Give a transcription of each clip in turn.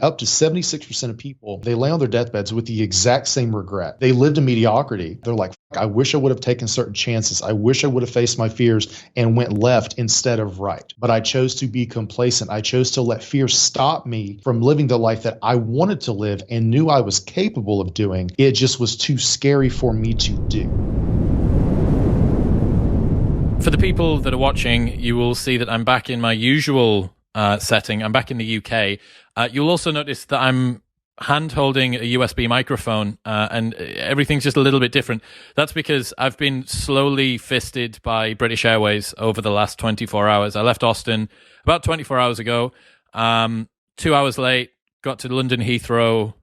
up to 76% of people, they lay on their deathbeds with the exact same regret. They lived in mediocrity. They're like, I wish I would have taken certain chances. I wish I would have faced my fears and went left instead of right. But I chose to be complacent. I chose to let fear stop me from living the life that I wanted to live and knew I was capable of doing. It just was too scary for me to do. For the people that are watching, you will see that I'm back in my usual setting. I'm back in the UK. You'll also notice that I'm hand-holding a USB microphone, and everything's just a little bit different. That's because I've been slowly fisted by British Airways over the last 24 hours. I left Austin about 24 hours ago, 2 hours late, got to London Heathrow.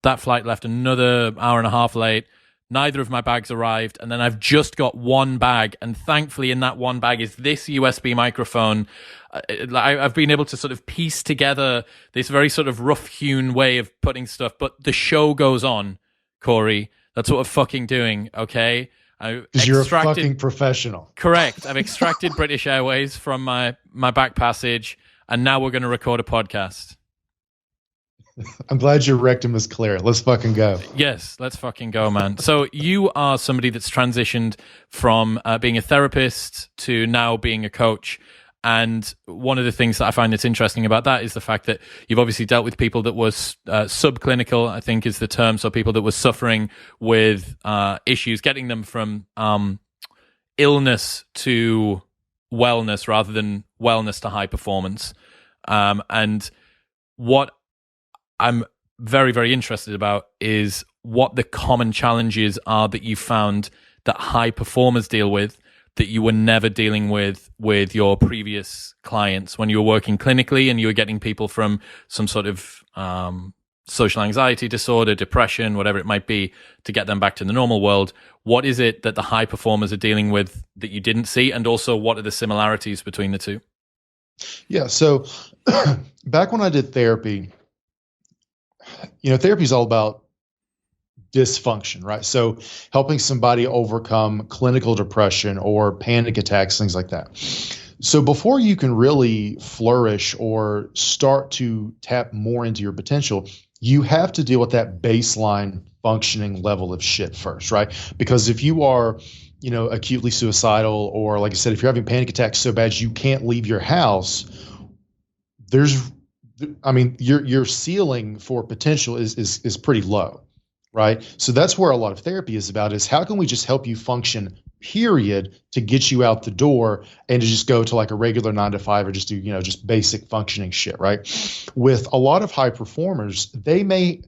That flight left another hour and a half late. Neither of my bags arrived, and then I've just got one bag, and thankfully in that one bag is this USB microphone. I've been able to sort of piece together this very sort of rough-hewn way of putting stuff, but the show goes on, Corey. That's what we're fucking doing, okay? Because you're a fucking professional. Correct. I've extracted British Airways from my back passage, and now we're going to record a podcast. I'm glad your rectum is clear. Let's fucking go. Yes, let's fucking go, man. So you are somebody that's transitioned from being a therapist to now being a coach. And one of the things that I find that's interesting about that is the fact that you've obviously dealt with people that was subclinical, I think is the term. So people that were suffering with issues, getting them from illness to wellness rather than wellness to high performance. And what I'm very, very interested about is what the common challenges are that you found that high performers deal with that you were never dealing with your previous clients when you were working clinically and you were getting people from some sort of social anxiety disorder, depression, whatever it might be, to get them back to the normal world. What is it that the high performers are dealing with that you didn't see? And also, what are the similarities between the two? Yeah, so back when I did therapy, therapy is all about dysfunction, right? So helping somebody overcome clinical depression or panic attacks, things like that. So before you can really flourish or start to tap more into your potential, you have to deal with that baseline functioning level of shit first, right? Because if you are, acutely suicidal, or like I said, if you're having panic attacks so bad you can't leave your house, your ceiling for potential is pretty low, right? So that's where a lot of therapy is about, is how can we just help you function, period, to get you out the door and to just go to like a regular 9 to 5 or just do, just basic functioning shit, right? With a lot of high performers, they may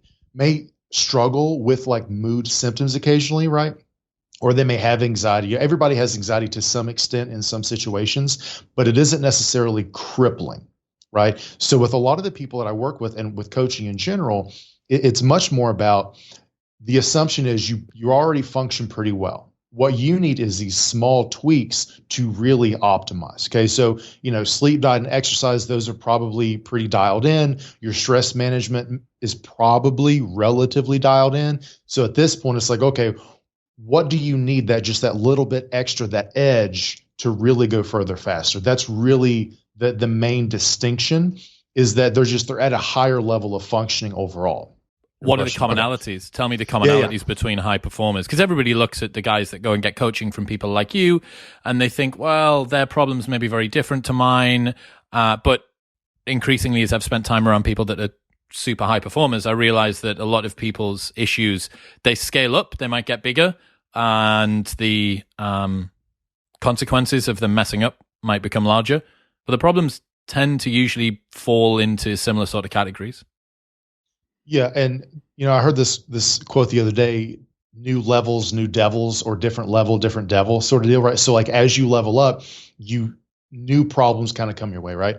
struggle with like mood symptoms occasionally, right? Or they may have anxiety. Everybody has anxiety to some extent in some situations, but it isn't necessarily crippling. Right. So with a lot of the people that I work with and with coaching in general, it's much more about the assumption is you already function pretty well. What you need is these small tweaks to really optimize. Okay. So, sleep, diet, and exercise, those are probably pretty dialed in. Your stress management is probably relatively dialed in. So at this point, it's like, okay, what do you need that little bit extra, that edge to really go further faster? That's really the main distinction, is that they're at a higher level of functioning overall. What are the commonalities? Tell me the commonalities between high performers, because everybody looks at the guys that go and get coaching from people like you and they think, well, their problems may be very different to mine. But increasingly, as I've spent time around people that are super high performers, I realize that a lot of people's issues, they scale up, they might get bigger, and the consequences of them messing up might become larger. But the problems tend to usually fall into similar sort of categories. Yeah, and I heard this quote the other day: new levels, new devils, or different level, different devil sort of deal, right? So like as you level up, new problems kind of come your way, right?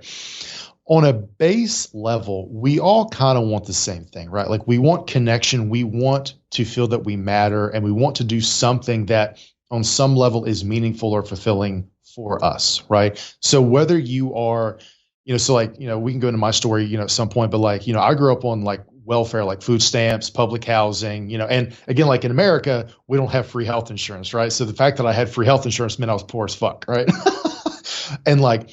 On a base level, we all kind of want the same thing, right? Like we want connection, we want to feel that we matter, and we want to do something that on some level is meaningful or fulfilling for us, right? So whether you are, we can go into my story, at some point, but I grew up on like welfare, like food stamps, public housing, and again, like in America, we don't have free health insurance, right? So the fact that I had free health insurance meant I was poor as fuck, right? And like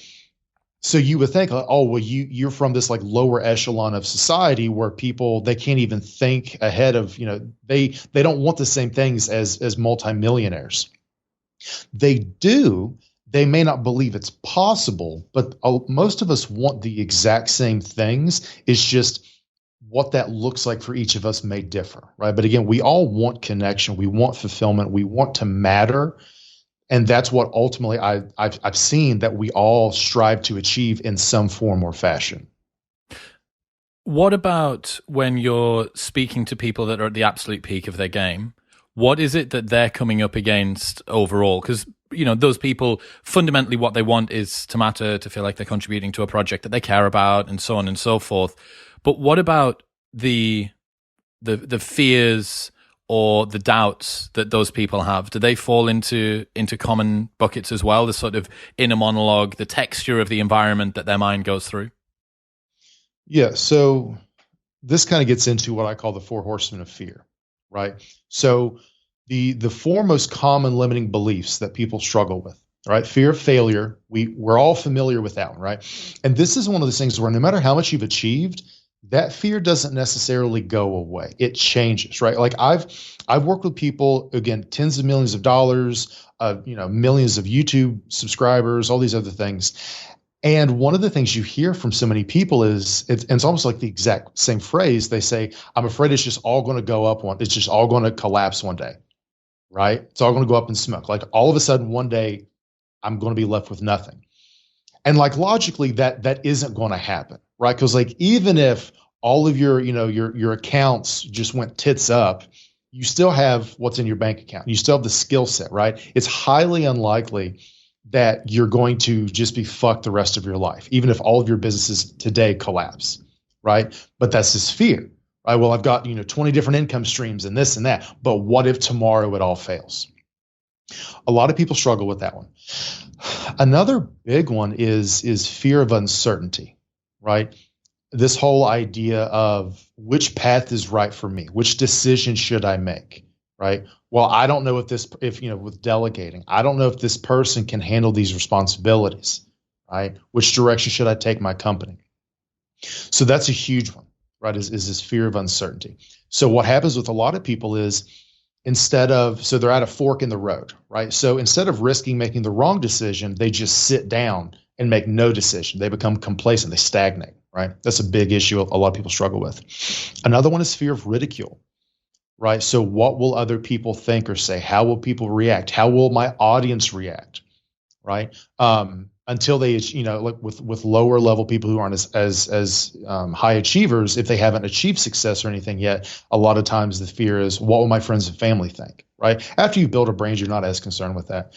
So you would think, oh, well, you're from this like lower echelon of society where people they can't even think ahead of, they don't want the same things as multimillionaires. They do. They may not believe it's possible, but most of us want the exact same things. It's just what that looks like for each of us may differ, right? But again, we all want connection. We want fulfillment. We want to matter. And that's what ultimately I've seen that we all strive to achieve in some form or fashion. What about when you're speaking to people that are at the absolute peak of their game? What is it that they're coming up against overall? Because, those people, fundamentally what they want is to matter, to feel like they're contributing to a project that they care about, and so on and so forth. But what about the fears or the doubts that those people have? Do they fall into common buckets as well? The sort of inner monologue, the texture of the environment that their mind goes through? Yeah. So this kind of gets into what I call the four horsemen of fear, right? So the four most common limiting beliefs that people struggle with, right? Fear of failure. We're all familiar with that one, right? And this is one of those things where no matter how much you've achieved, that fear doesn't necessarily go away. It changes, right? Like I've worked with people, again, tens of millions of dollars, millions of YouTube subscribers, all these other things. And one of the things you hear from so many people is, it's almost like the exact same phrase. They say, I'm afraid it's just all going to go up it's just all going to collapse one day, right? It's all going to go up in smoke. Like all of a sudden one day I'm going to be left with nothing. And like logically that isn't going to happen, right? Because like even if all of your accounts just went tits up, you still have what's in your bank account. You still have the skill set, right? It's highly unlikely that you're going to just be fucked the rest of your life, even if all of your businesses today collapse, right? But that's this fear, right? Well, I've got 20 different income streams and this and that, but what if tomorrow it all fails? A lot of people struggle with that one. Another big one is fear of uncertainty, right? This whole idea of which path is right for me, which decision should I make, right? Well, I don't know with delegating, I don't know if this person can handle these responsibilities, right? Which direction should I take my company? So that's a huge one, right? Is this fear of uncertainty. So what happens with a lot of people is so they're at a fork in the road, right? So instead of risking making the wrong decision, they just sit down and make no decision. They become complacent. They stagnate, right? That's a big issue a lot of people struggle with. Another one is fear of ridicule, right? So what will other people think or say? How will people react? How will my audience react, right? Until they, like with lower level people who aren't as high achievers, if they haven't achieved success or anything yet, a lot of times the fear is, what will my friends and family think, right? After you build a brand, you're not as concerned with that.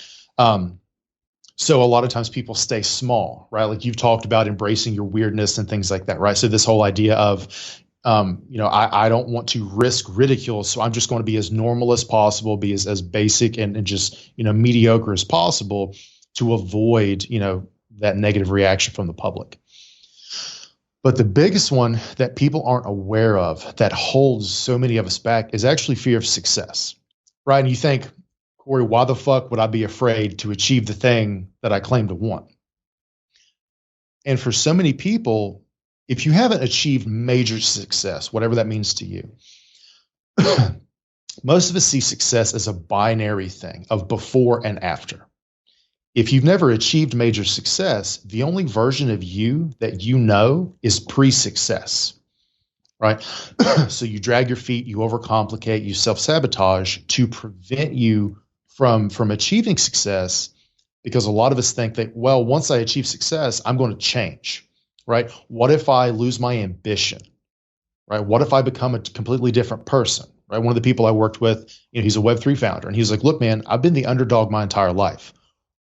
So a lot of times people stay small, right? Like you've talked about embracing your weirdness and things like that, right? So this whole idea of, I don't want to risk ridicule, so I'm just going to be as normal as possible, be as basic and just, mediocre as possible to avoid, that negative reaction from the public. But the biggest one that people aren't aware of that holds so many of us back is actually fear of success, right? And you think, Corey, why the fuck would I be afraid to achieve the thing that I claim to want? And for so many people, if you haven't achieved major success, whatever that means to you, most of us see success as a binary thing of before and after. If you've never achieved major success, the only version of you that you know is pre-success, right? So you drag your feet, you overcomplicate, you self-sabotage to prevent you from achieving success, because a lot of us think that, well, once I achieve success, I'm going to change, right? What if I lose my ambition, right? What if I become a completely different person, right? One of the people I worked with, he's a Web3 founder, and he's like, look, man, I've been the underdog my entire life.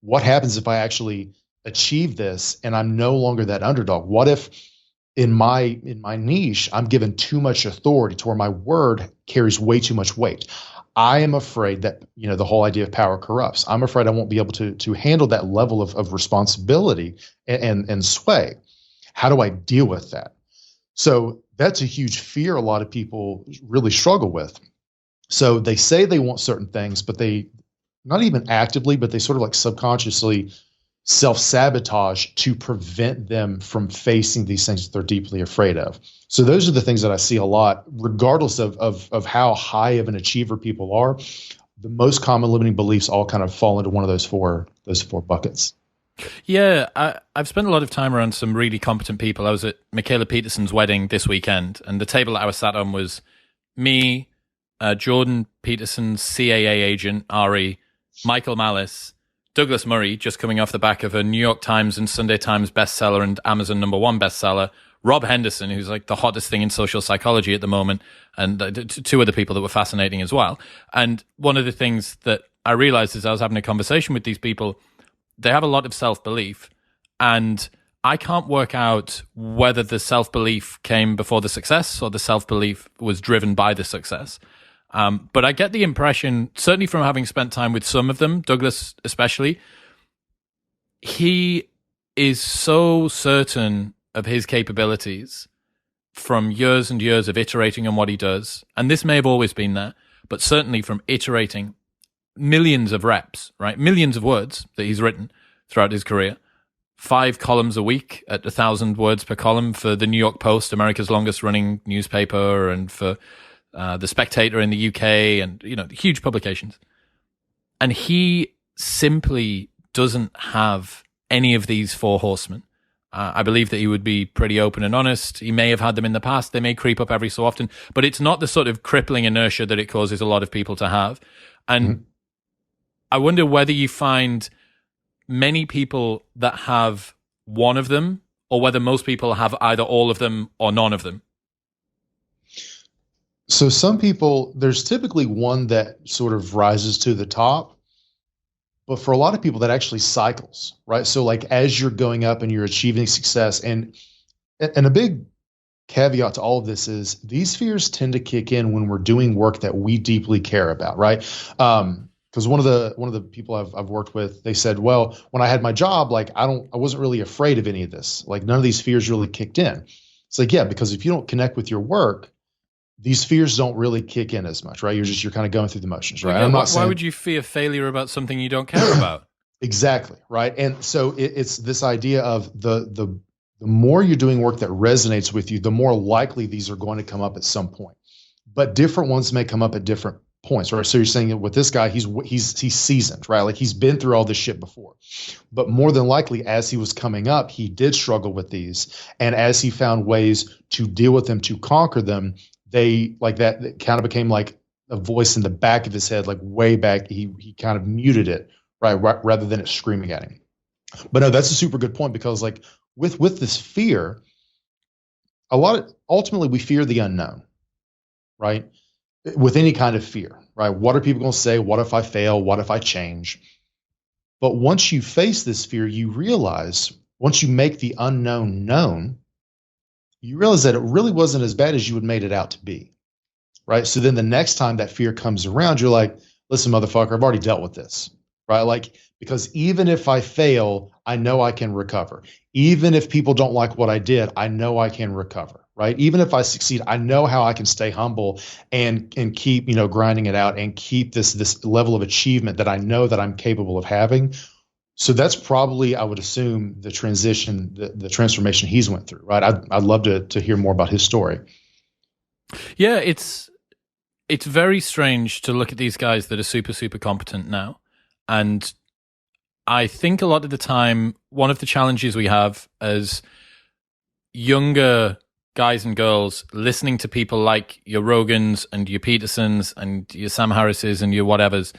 What happens if I actually achieve this and I'm no longer that underdog? What if in my niche, I'm given too much authority to where my word carries way too much weight? I am afraid that, the whole idea of power corrupts. I'm afraid I won't be able to handle that level of responsibility and sway. How do I deal with that? So that's a huge fear a lot of people really struggle with. So they say they want certain things, but they, not even actively, but they sort of like subconsciously self-sabotage to prevent them from facing these things that they're deeply afraid of. So those are the things that I see a lot, regardless of how high of an achiever people are. The most common limiting beliefs all kind of fall into one of those four buckets. Yeah, I've spent a lot of time around some really competent people. I was at Michaela Peterson's wedding this weekend, and the table that I was sat on was me, Jordan Peterson's CAA agent, Ari, Michael Malice, Douglas Murray, just coming off the back of a New York Times and Sunday Times bestseller and Amazon #1 bestseller, Rob Henderson, who's like the hottest thing in social psychology at the moment, and two other people that were fascinating as well. And one of the things that I realized as I was having a conversation with these people, they have a lot of self-belief, and I can't work out whether the self-belief came before the success or the self-belief was driven by the success. But I get the impression, certainly from having spent time with some of them, Douglas especially, he is so certain of his capabilities from years and years of iterating on what he does. And this may have always been there, but certainly from iterating millions of reps, right? Millions of words that he's written throughout his career. 5 columns a week at 1,000 words per column for the New York Post, America's longest running newspaper, and for The Spectator in the UK, and, you know, huge publications. And he simply doesn't have any of these 4 horsemen. I believe that he would be pretty open and honest. He may have had them in the past. They may creep up every so often, but it's not the sort of crippling inertia that it causes a lot of people to have. And I wonder whether you find many people that have one of them, or whether most people have either all of them or none of them. So some people, there's typically one that sort of rises to the top. But for a lot of people, that actually cycles, right? So like as you're going up and you're achieving success, and a big caveat to all of this is these fears tend to kick in when we're doing work that we deeply care about, right? Because one of the people I've worked with, they said, well, when I had my job, like I wasn't really afraid of any of this. Like none of these fears really kicked in. It's like, yeah, because if you don't connect with your work, these fears don't really kick in as much, right? You're kind of going through the motions, right? Yeah, I'm not saying, why would you fear failure about something you don't care about? Exactly, right? And so it's this idea of the more you're doing work that resonates with you, the more likely these are going to come up at some point. But different ones may come up at different points, right? So you're saying that with this guy, he's seasoned, right? Like he's been through all this shit before. But more than likely, as he was coming up, he did struggle with these, and as he found ways to deal with them, to conquer them, they like that it kind of became like a voice in the back of his head, like way back. He kind of muted it, right, rather than it screaming at him. But no, that's a super good point, because like with this fear, ultimately we fear the unknown, right? With any kind of fear, right? What are people going to say? What if I fail? What if I change? But once you face this fear, you realize, once you make the unknown known, you realize that it really wasn't as bad as you had made it out to be, right? So then the next time that fear comes around, you're like, listen, motherfucker, I've already dealt with this, right? Like, because even if I fail, I know I can recover. Even if people don't like what I did, I know I can recover, right? Even if I succeed, I know how I can stay humble and keep, grinding it out and keep this level of achievement that I know that I'm capable of having. So that's probably, I would assume, the transition, the transformation he's went through, right? I'd love to hear more about his story. Yeah, it's very strange to look at these guys that are super, super competent now. And I think a lot of the time, one of the challenges we have as younger guys and girls listening to people like your Rogans and your Petersons and your Sam Harrises and your whatevers,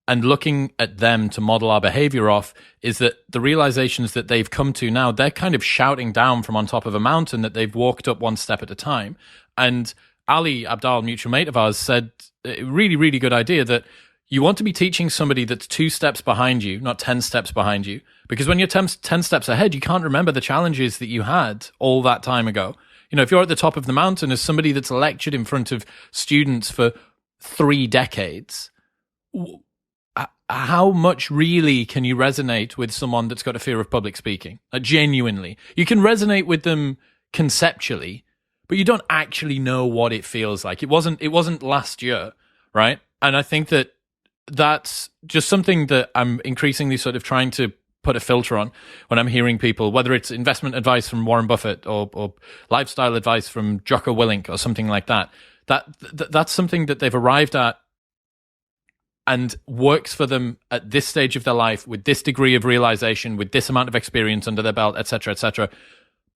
and looking at them to model our behavior off, is that the realizations that they've come to now, they're kind of shouting down from on top of a mountain that they've walked up one step at a time. And Ali Abdal, mutual mate of ours, said a really, really good idea that you want to be teaching somebody that's 2 steps behind you, not 10 steps behind you. Because when you're 10 steps ahead, you can't remember the challenges that you had all that time ago. If you're at the top of the mountain as somebody that's lectured in front of students for 3 decades, how much really can you resonate with someone that's got a fear of public speaking? Genuinely. You can resonate with them conceptually, but you don't actually know what it feels like. It wasn't last year, right? And I think that that's just something that I'm increasingly sort of trying to put a filter on when I'm hearing people, whether it's investment advice from Warren Buffett or lifestyle advice from Jocko Willink or something like that. That's something that they've arrived at and works for them at this stage of their life with this degree of realization, with this amount of experience under their belt, etc., etc.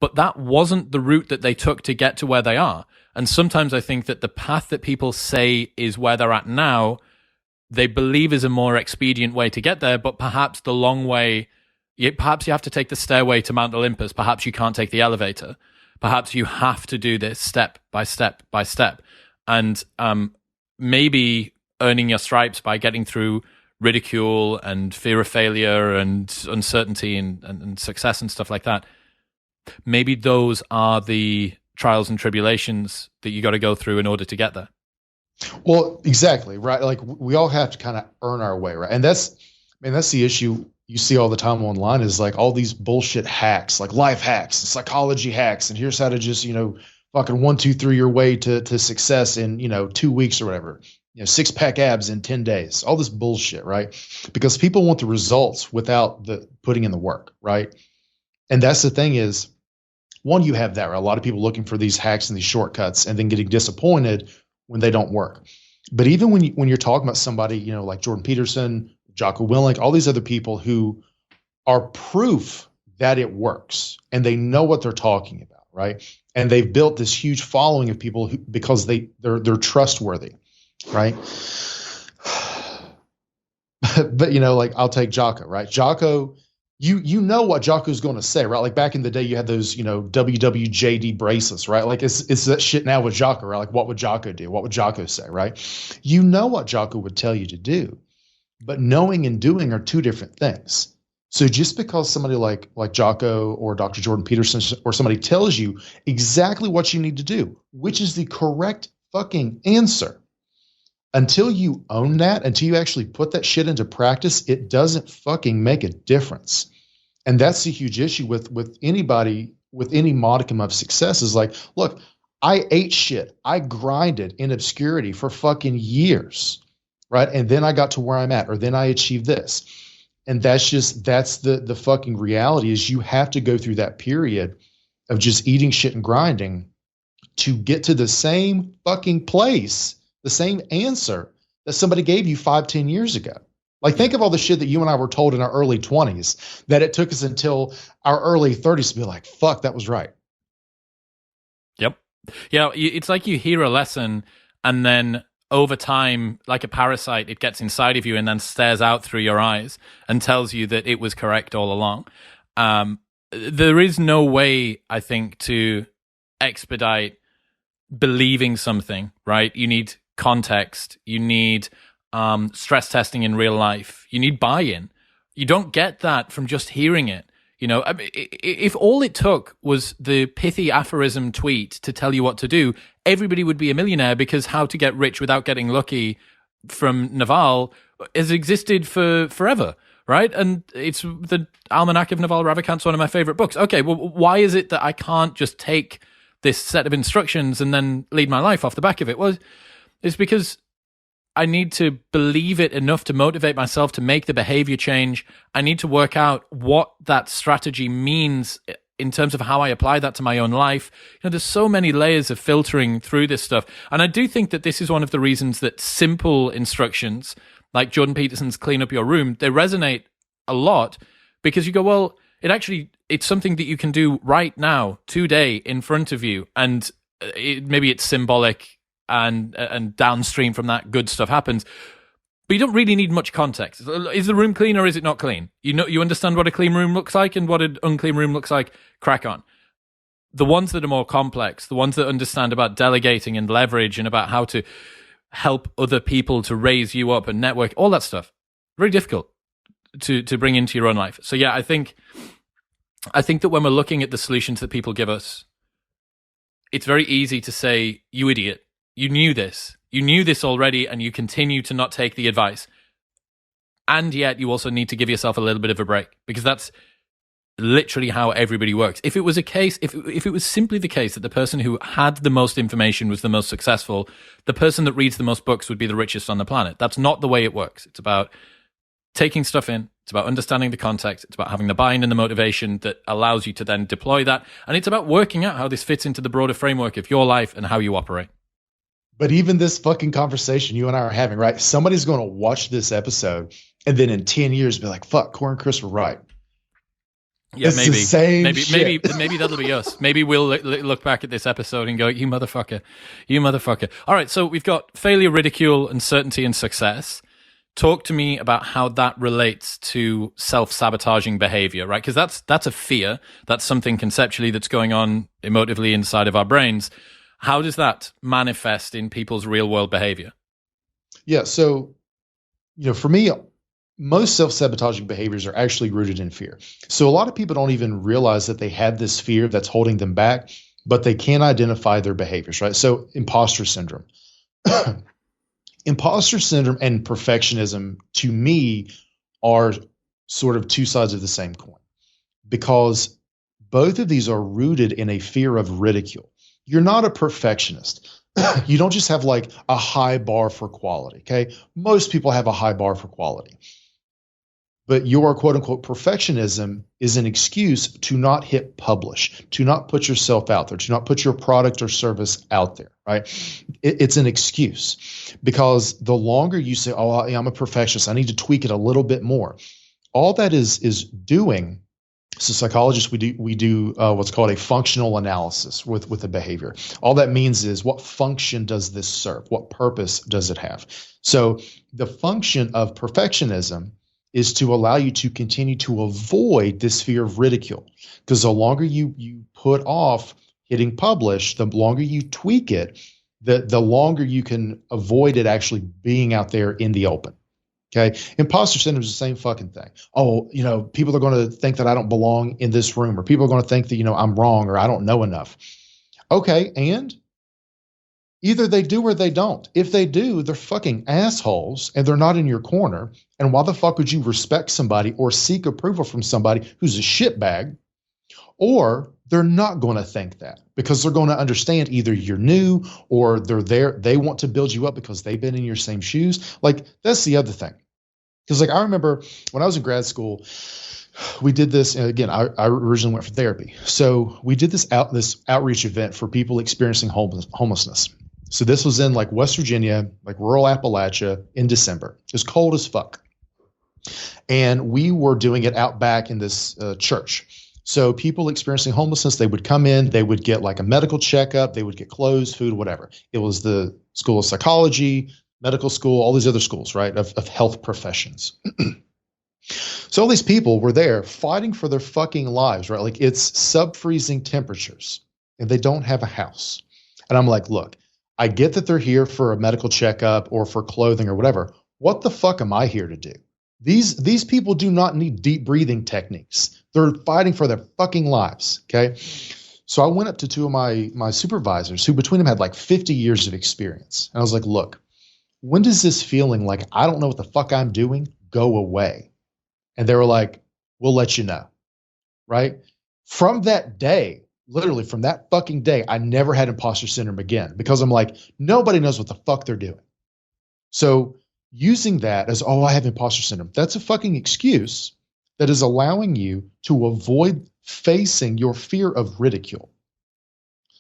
But that wasn't the route that they took to get to where they are. And sometimes I think that the path that people say is where they're at now, they believe is a more expedient way to get there, but perhaps the long way, perhaps you have to take the stairway to Mount Olympus. Perhaps you can't take the elevator. Perhaps you have to do this step by step by step. And maybe earning your stripes by getting through ridicule and fear of failure and uncertainty and success and stuff like that. Maybe those are the trials and tribulations that you got to go through in order to get there. Well, exactly, right? Like we all have to kind of earn our way, right? And that's the issue you see all the time online is like all these bullshit hacks, like life hacks, psychology hacks, and here's how to just, fucking 1, 2, 3 your way to success in, 2 weeks or whatever. 6-pack abs in 10 days, all this bullshit, right? Because people want the results without the putting in the work, right? And that's the thing is, one, you have that, right? A lot of people looking for these hacks and these shortcuts and then getting disappointed when they don't work. But even when you're talking about somebody, like Jordan Peterson, Jocko Willink, all these other people who are proof that it works and they know what they're talking about, right? And they've built this huge following of people because they're trustworthy. Right. But, like I'll take Jocko, right? Jocko, you know what Jocko's going to say, right? Like back in the day, you had those, WWJD bracelets, right? Like it's that shit now with Jocko, right? Like what would Jocko do? What would Jocko say, right? You know what Jocko would tell you to do, but knowing and doing are two different things. So just because somebody like Jocko or Dr. Jordan Peterson or somebody tells you exactly what you need to do, which is the correct fucking answer, until you own that, until you actually put that shit into practice, it doesn't fucking make a difference. And that's the huge issue with anybody with any modicum of success is like, look, I ate shit. I grinded in obscurity for fucking years, right? And then I got to where I'm at, or then I achieved this. And that's the fucking reality is you have to go through that period of just eating shit and grinding to get to the same fucking place, the same answer that somebody gave you 5-10 years ago. Like think of all the shit that you and I were told in our early 20s that it took us until our early 30s to be like, fuck, that was right. Yep. Yeah. It's like you hear a lesson and then over time, like a parasite, it gets inside of you and then stares out through your eyes and tells you that it was correct all along. There is no way, I think, to expedite believing something, right? You need context. You need stress testing in real life. You need buy-in. You don't get that from just hearing it. I mean, if all it took was the pithy aphorism tweet to tell you what to do, everybody would be a millionaire because How to Get Rich Without Getting Lucky from Naval has existed for forever, right? And it's the Almanac of Naval Ravikant's one of my favorite books. Okay, well, why is it that I can't just take this set of instructions and then lead my life off the back of it? Well, it's because I need to believe it enough to motivate myself to make the behavior change. I need to work out what that strategy means in terms of how I apply that to my own life. There's so many layers of filtering through this stuff. And I do think that this is one of the reasons that simple instructions like Jordan Peterson's Clean Up Your Room, they resonate a lot because you go, well, it's something that you can do right now, today, in front of you. And maybe it's symbolic and downstream from that, good stuff happens. But you don't really need much context. Is the room clean or is it not clean? You understand what a clean room looks like and what an unclean room looks like? Crack on. The ones that are more complex, the ones that understand about delegating and leverage and about how to help other people to raise you up and network, all that stuff, very difficult to bring into your own life. So yeah, I think that when we're looking at the solutions that people give us, it's very easy to say, you idiot, you knew this. You knew this already and you continue to not take the advice. And yet you also need to give yourself a little bit of a break because that's literally how everybody works. If it was a case, if it was simply the case that the person who had the most information was the most successful, the person that reads the most books would be the richest on the planet. That's not the way it works. It's about taking stuff in, It's about understanding the context. It's about having the buy-in and the motivation that allows you to then deploy that. And it's about working out how this fits into the broader framework of your life and how you operate. But even this fucking conversation you and I are having, right? Somebody's going to watch this episode and then in 10 years be like, fuck, Corey and Chris were right. Yeah, it's maybe that'll be us. Maybe we'll look back at this episode and go, you motherfucker. All right, so we've got failure, ridicule, uncertainty, and success. Talk to me about how that relates to self-sabotaging behavior, right? Because that's a fear. That's something conceptually that's going on emotively inside of our brains. How does that manifest in people's real-world behavior? Yeah, so, for me, most self-sabotaging behaviors are actually rooted in fear. So a lot of people don't even realize that they have this fear that's holding them back, but they can't identify their behaviors, right? So imposter syndrome. Imposter syndrome and perfectionism, to me, are sort of two sides of the same coin, because both of these are rooted in a fear of ridicule. You're not a perfectionist. You don't just have like a high bar for quality, okay? Most people have a high bar for quality. But your quote unquote perfectionism is an excuse to not hit publish, to not put yourself out there, to not put your product or service out there, right? It's an excuse, because the longer you say, oh, I'm a perfectionist, I need to tweak it a little bit more. All that is doing. So psychologists, we do what's called a functional analysis with a behavior. All that means is, what function does this serve? What purpose does it have? So the function of perfectionism is to allow you to continue to avoid this fear of ridicule. Because the longer you put off hitting publish, the longer you tweak it, the longer you can avoid it actually being out there in the open. Okay. Imposter syndrome is the same fucking thing. Oh, people are going to think that I don't belong in this room, or people are going to think that, I'm wrong, or I don't know enough. Okay. And either they do or they don't. If they do, they're fucking assholes and they're not in your corner. And why the fuck would you respect somebody or seek approval from somebody who's a shitbag? Or they're not going to think that, because they're going to understand either you're new or they're there. They want to build you up because they've been in your same shoes. Like, that's the other thing. Because I remember when I was in grad school, we did this. And again, I originally went for therapy. So we did this outreach event for people experiencing homelessness. So this was in like West Virginia, like rural Appalachia, in December. It was cold as fuck. And we were doing it out back in this church. So people experiencing homelessness, they would come in, they would get like a medical checkup, they would get clothes, food, whatever. It was the School of Psychology, medical school, all these other schools, right, of health professions. So all these people were there fighting for their fucking lives, right? Like, it's sub-freezing temperatures and they don't have a house. And I'm like, look, I get that they're here for a medical checkup or for clothing or whatever. What the fuck am I here to do? These people do not need deep breathing techniques. They're fighting for their fucking lives, okay? So I went up to two of my supervisors, who between them had like 50 years of experience. And I was like, look, when does this feeling like I don't know what the fuck I'm doing go away? And they were like, we'll let you know, right? From that day, literally from that fucking day, I never had imposter syndrome again, because I'm like, nobody knows what the fuck they're doing. So using that as, oh, I have imposter syndrome, that's a fucking excuse that is allowing you to avoid facing your fear of ridicule.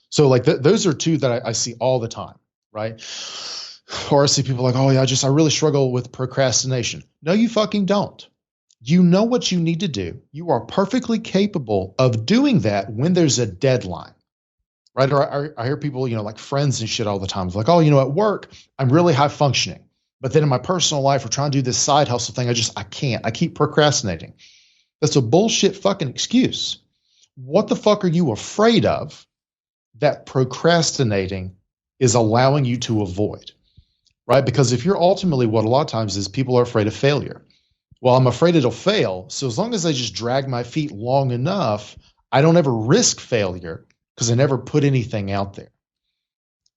So like those are two that I see all the time, right? Or I see people like, oh yeah, I really struggle with procrastination. No, you fucking don't. You know what you need to do. You are perfectly capable of doing that when there's a deadline, right? Or I hear people, like friends and shit all the time. It's like, oh, at work, I'm really high functioning. But then in my personal life, we're trying to do this side hustle thing. I can't. I keep procrastinating. That's a bullshit fucking excuse. What the fuck are you afraid of that procrastinating is allowing you to avoid, right? Because if you're ultimately, what a lot of times is, people are afraid of failure. Well, I'm afraid it'll fail. So as long as I just drag my feet long enough, I don't ever risk failure because I never put anything out there.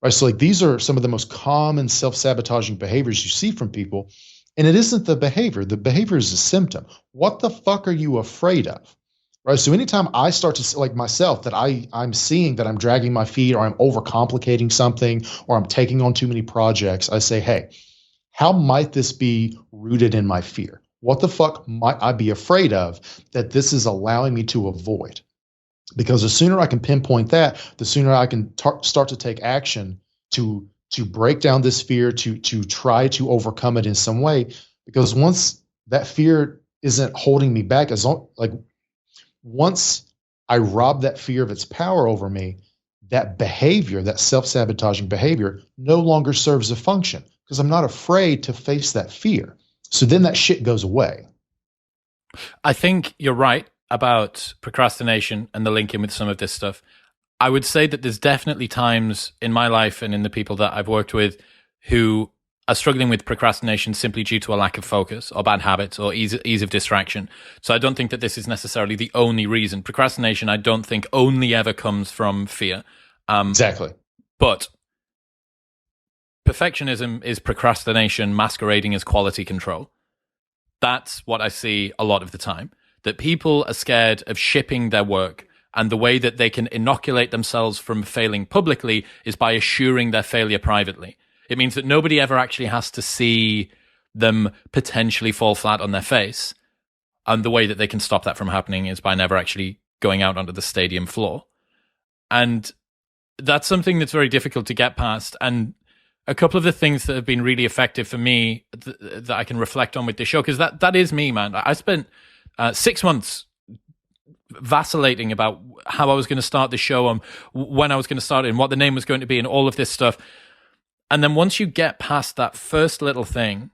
Right. So like, these are some of the most common self-sabotaging behaviors you see from people. And it isn't the behavior. The behavior is a symptom. What the fuck are you afraid of? Right. So anytime I start to, like myself, that I'm seeing that I'm dragging my feet, or I'm overcomplicating something, or I'm taking on too many projects, I say, hey, how might this be rooted in my fear? What the fuck might I be afraid of that this is allowing me to avoid? Because the sooner I can pinpoint that, the sooner I can start to take action to break down this fear, to try to overcome it in some way. Because once that fear isn't holding me back, once I rob that fear of its power over me, that behavior, that self-sabotaging behavior, no longer serves a function because I'm not afraid to face that fear. So then that shit goes away. I think you're right about procrastination and the link in with some of this stuff. I would say that there's definitely times in my life and in the people that I've worked with who are struggling with procrastination simply due to a lack of focus or bad habits or ease of distraction. So I don't think that this is necessarily the only reason. Procrastination, I don't think, only ever comes from fear. Exactly. But perfectionism is procrastination masquerading as quality control. That's what I see a lot of the time. That people are scared of shipping their work, and the way that they can inoculate themselves from failing publicly is by assuring their failure privately. It means that nobody ever actually has to see them potentially fall flat on their face. And the way that they can stop that from happening is by never actually going out onto the stadium floor. And that's something that's very difficult to get past. And a couple of the things that have been really effective for me that I can reflect on with this show, because that is me, man. I spent 6 months vacillating about how I was going to start the show and when I was going to start it and what the name was going to be and all of this stuff. And then once you get past that first little thing,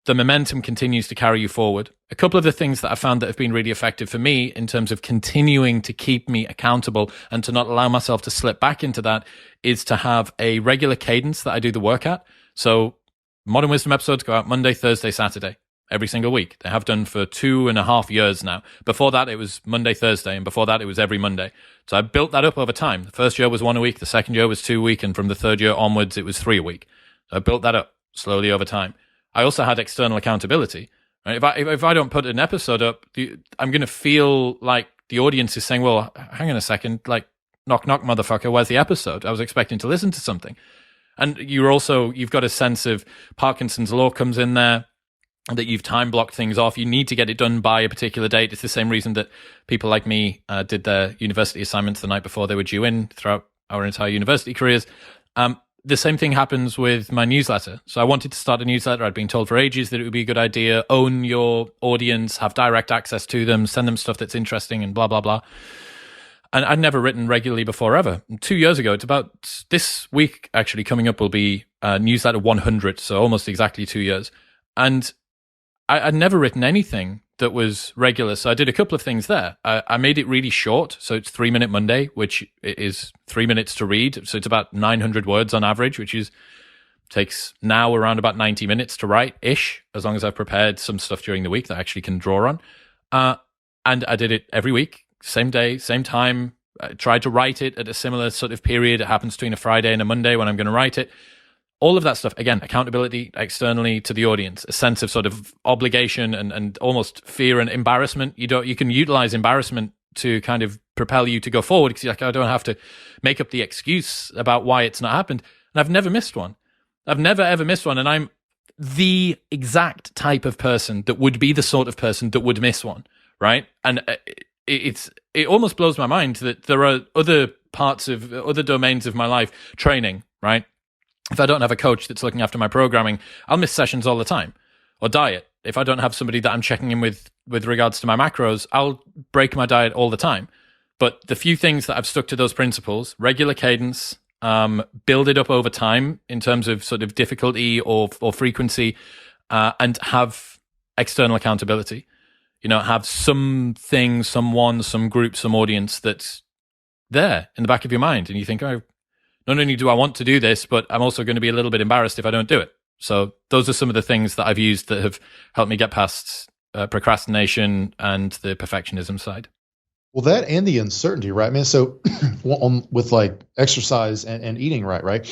the momentum continues to carry you forward. A couple of the things that I found that have been really effective for me in terms of continuing to keep me accountable and to not allow myself to slip back into that is to have a regular cadence that I do the work at. So Modern Wisdom episodes go out Monday, Thursday, Saturday, every single week. They have done for 2.5 years now. Before that, it was Monday, Thursday, and before that, it was every Monday. So I built that up over time. The first year was 1 a week, the second year was 2 a week, and from the third year onwards, it was 3 a week. So I built that up slowly over time. I also had external accountability. Right? If I don't put an episode up, I'm going to feel like the audience is saying, well, hang on a second, like, knock, knock, motherfucker, where's the episode? I was expecting to listen to something. And you've got a sense of Parkinson's law comes in there, that you've time blocked things off. You need to get it done by a particular date. It's the same reason that people like me did their university assignments the night before they were due in throughout our entire university careers. The same thing happens with my newsletter. So I wanted to start a newsletter. I'd been told for ages that it would be a good idea. Own your audience, have direct access to them, send them stuff that's interesting and blah, blah, blah. And I'd never written regularly before ever. 2 years ago, it's about this week actually coming up will be newsletter 100. So almost exactly 2 years. And I'd never written anything that was regular. So I did a couple of things there. I made it really short. So it's 3 Minute Monday, which is 3 minutes to read. So it's about 900 words on average, which takes now around about 90 minutes to write-ish, as long as I've prepared some stuff during the week that I actually can draw on. And I did it every week, same day, same time. I tried to write it at a similar sort of period. It happens between a Friday and a Monday when I'm going to write it. All of that stuff, again, accountability externally to the audience, a sense of sort of obligation and almost fear and embarrassment. You can utilize embarrassment to kind of propel you to go forward because you're like, I don't have to make up the excuse about why it's not happened. And I've never missed one. I've never, ever missed one. And I'm the exact type of person that would be the sort of person that would miss one, right? And it almost blows my mind that there are other domains of my life, training, right? If I don't have a coach that's looking after my programming, I'll miss sessions all the time. Or diet. If I don't have somebody that I'm checking in with regards to my macros, I'll break my diet all the time. But the few things that I've stuck to those principles, regular cadence, build it up over time in terms of sort of difficulty or frequency, and have external accountability. Have something, someone, some group, some audience that's there in the back of your mind. And you think, oh, not only do I want to do this, but I'm also going to be a little bit embarrassed if I don't do it. So those are some of the things that I've used that have helped me get past procrastination and the perfectionism side. Well, that and the uncertainty, right, man? So with like exercise and eating right?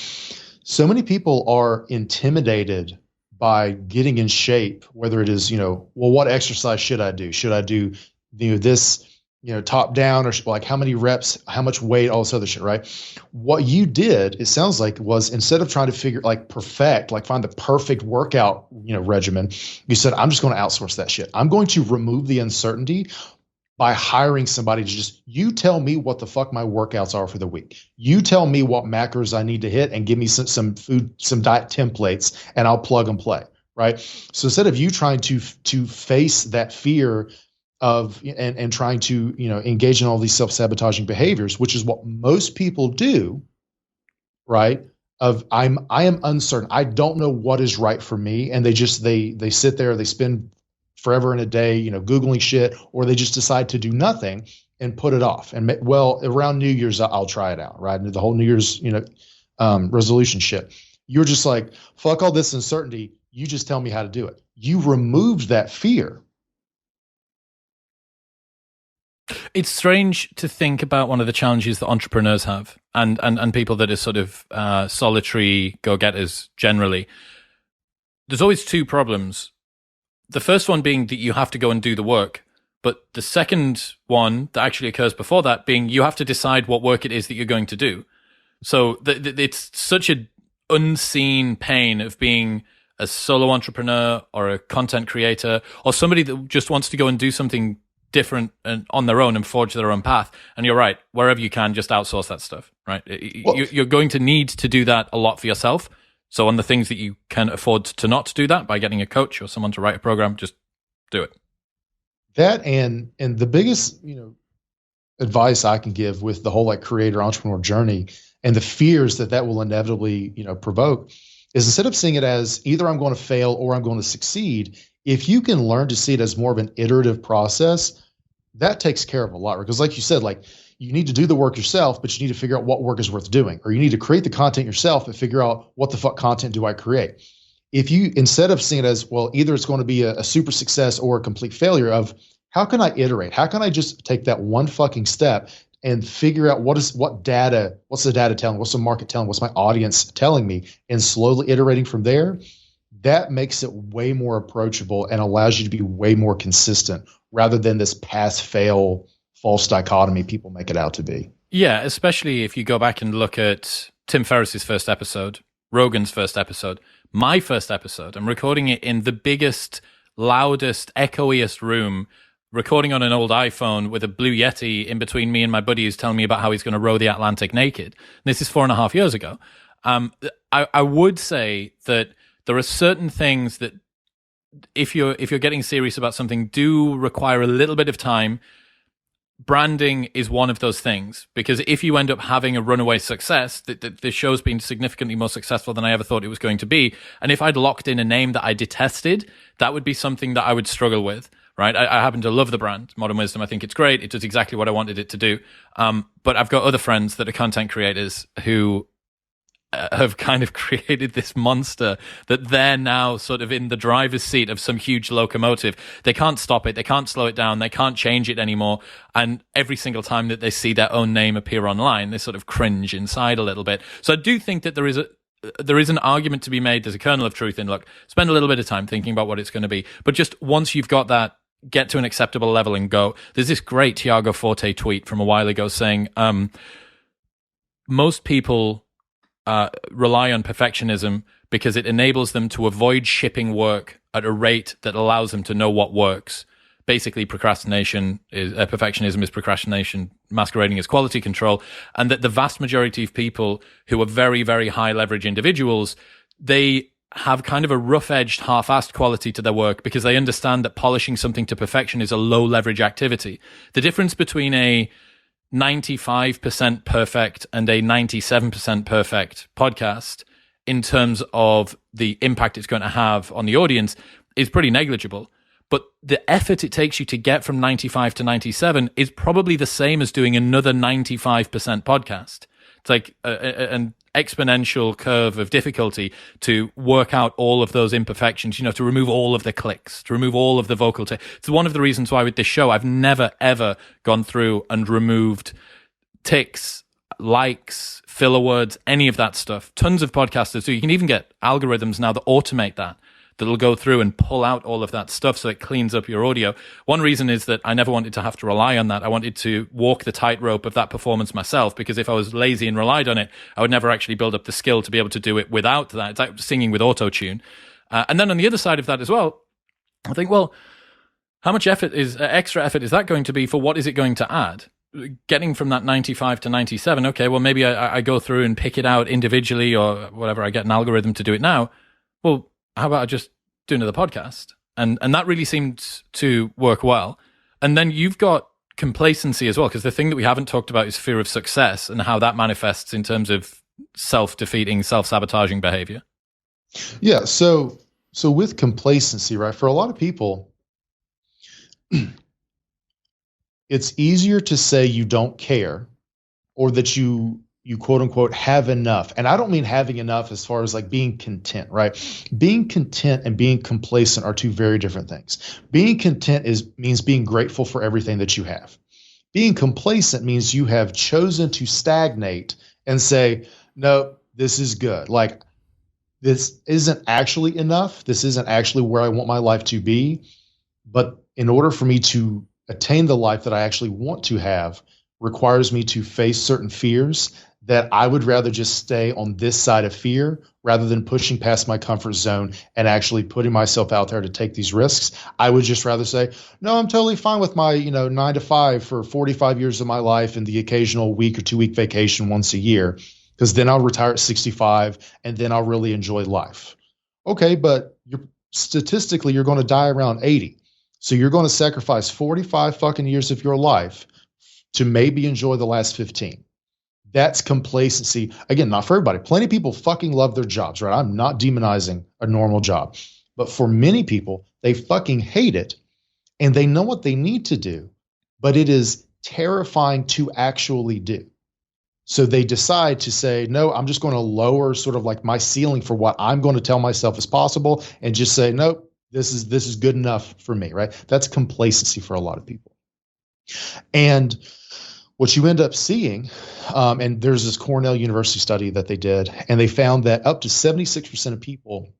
So many people are intimidated by getting in shape, whether it is, well, what exercise should I do? Should I do this top down, or like how many reps, how much weight, all this other shit, right? What you did, it sounds like, was instead of trying to figure like perfect, like find the perfect workout, regimen, you said, I'm just going to outsource that shit. I'm going to remove the uncertainty by hiring somebody to just, you tell me what the fuck my workouts are for the week. You tell me what macros I need to hit and give me some food, some diet templates, and I'll plug and play, right? So instead of you trying to face that fear of and trying to engage in all these self-sabotaging behaviors, which is what most people do, right? Of I am uncertain. I don't know what is right for me, and they sit there, they spend forever in a day, Googling shit, or they just decide to do nothing and put it off. And around New Year's, I'll try it out, right? And the whole New Year's, resolution shit. You're just like, fuck all this uncertainty. You just tell me how to do it. You removed that fear. It's strange to think about one of the challenges that entrepreneurs have, and people that are sort of solitary go-getters generally. There's always two problems. The first one being that you have to go and do the work. But the second one that actually occurs before that being you have to decide what work it is that you're going to do. So it's such an unseen pain of being a solo entrepreneur or a content creator or somebody that just wants to go and do something different and on their own and forge their own path. And you're right, wherever you can, just outsource that stuff, right? Well, you're going to need to do that a lot for yourself. So on the things that you can afford to not do that by getting a coach or someone to write a program, just do it. That and the biggest, advice I can give with the whole like creator entrepreneur journey and the fears that will inevitably, provoke is instead of seeing it as either I'm going to fail or I'm going to succeed, if you can learn to see it as more of an iterative process, that takes care of a lot. Because like you said, like you need to do the work yourself, but you need to figure out what work is worth doing, or you need to create the content yourself and figure out what the fuck content do I create. If you, instead of seeing it as, well, either it's going to be a super success or a complete failure of how can I iterate? How can I just take that one fucking step and figure out what's the data telling, what's the market telling, what's my audience telling me, and slowly iterating from there, that makes it way more approachable and allows you to be way more consistent rather than this pass-fail false dichotomy people make it out to be. Yeah, especially if you go back and look at Tim Ferriss's first episode, Rogan's first episode, my first episode. I'm recording it in the biggest, loudest, echoiest room, recording on an old iPhone with a Blue Yeti in between me and my buddy who's telling me about how he's going to row the Atlantic naked. This is 4.5 years ago. I would say that there are certain things that if you're getting serious about something do require a little bit of time. Branding is one of those things, because if you end up having a runaway success, the show's been significantly more successful than I ever thought it was going to be. And if I'd locked in a name that I detested, that would be something that I would struggle with, right? I happen to love the brand, Modern Wisdom. I think it's great. It does exactly what I wanted it to do. But I've got other friends that are content creators who have kind of created this monster that they're now sort of in the driver's seat of some huge locomotive. They can't stop it. They can't slow it down. They can't change it anymore. And every single time that they see their own name appear online, they sort of cringe inside a little bit. So I do think that there is an argument to be made. There's a kernel of truth in, look, spend a little bit of time thinking about what it's going to be. But just once you've got that, get to an acceptable level and go. There's this great Tiago Forte tweet from a while ago saying, most people rely on perfectionism because it enables them to avoid shipping work at a rate that allows them to know what works. Basically, perfectionism is procrastination masquerading as quality control, and that the vast majority of people who are very, very high leverage individuals, they have kind of a rough-edged, half-assed quality to their work because they understand that polishing something to perfection is a low leverage activity. The difference between a 95% perfect and a 97% perfect podcast in terms of the impact it's going to have on the audience is pretty negligible. But the effort it takes you to get from 95 to 97 is probably the same as doing another 95% podcast. It's like an exponential curve of difficulty to work out all of those imperfections, to remove all of the clicks, to remove all of the vocal it's one of the reasons why with this show, I've never, ever gone through and removed ticks, likes, filler words, any of that stuff. Tons of podcasters do. You can even get algorithms now that automate that. that'll go through and pull out all of that stuff so it cleans up your audio. One reason is that I never wanted to have to rely on that. I wanted to walk the tightrope of that performance myself, because if I was lazy and relied on it, I would never actually build up the skill to be able to do it without that. It's like singing with auto-tune. And then on the other side of that as well, I think, well, how much extra effort is that going to be for what is it going to add? Getting from that 95 to 97, okay, well, maybe I go through and pick it out individually or whatever. I get an algorithm to do it now. Well, how about I just do another podcast? And that really seemed to work well. And then you've got complacency as well, because the thing that we haven't talked about is fear of success and how that manifests in terms of self-defeating, self-sabotaging behavior. Yeah, so with complacency, right, for a lot of people, it's easier to say you don't care, or that you quote unquote have enough. And I don't mean having enough as far as like being content, right? Being content and being complacent are two very different things. Being content means being grateful for everything that you have. Being complacent means you have chosen to stagnate and say, no, this is good. Like, this isn't actually enough. This isn't actually where I want my life to be. But in order for me to attain the life that I actually want to have, requires me to face certain fears that I would rather just stay on this side of fear rather than pushing past my comfort zone and actually putting myself out there to take these risks. I would just rather say, no, I'm totally fine with my, 9 to 5 for 45 years of my life and the occasional week or 2-week vacation once a year, because then I'll retire at 65 and then I'll really enjoy life. Okay, but statistically, you're going to die around 80. So you're going to sacrifice 45 fucking years of your life to maybe enjoy the last 15. That's complacency. Again, not for everybody. Plenty of people fucking love their jobs, right? I'm not demonizing a normal job. But for many people, they fucking hate it and they know what they need to do, but it is terrifying to actually do. So they decide to say, no, I'm just going to lower sort of like my ceiling for what I'm going to tell myself is possible and just say, nope, this is good enough for me, right? That's complacency for a lot of people. And what you end up seeing, and there's this Cornell University study that they did, and they found that up to 76% of people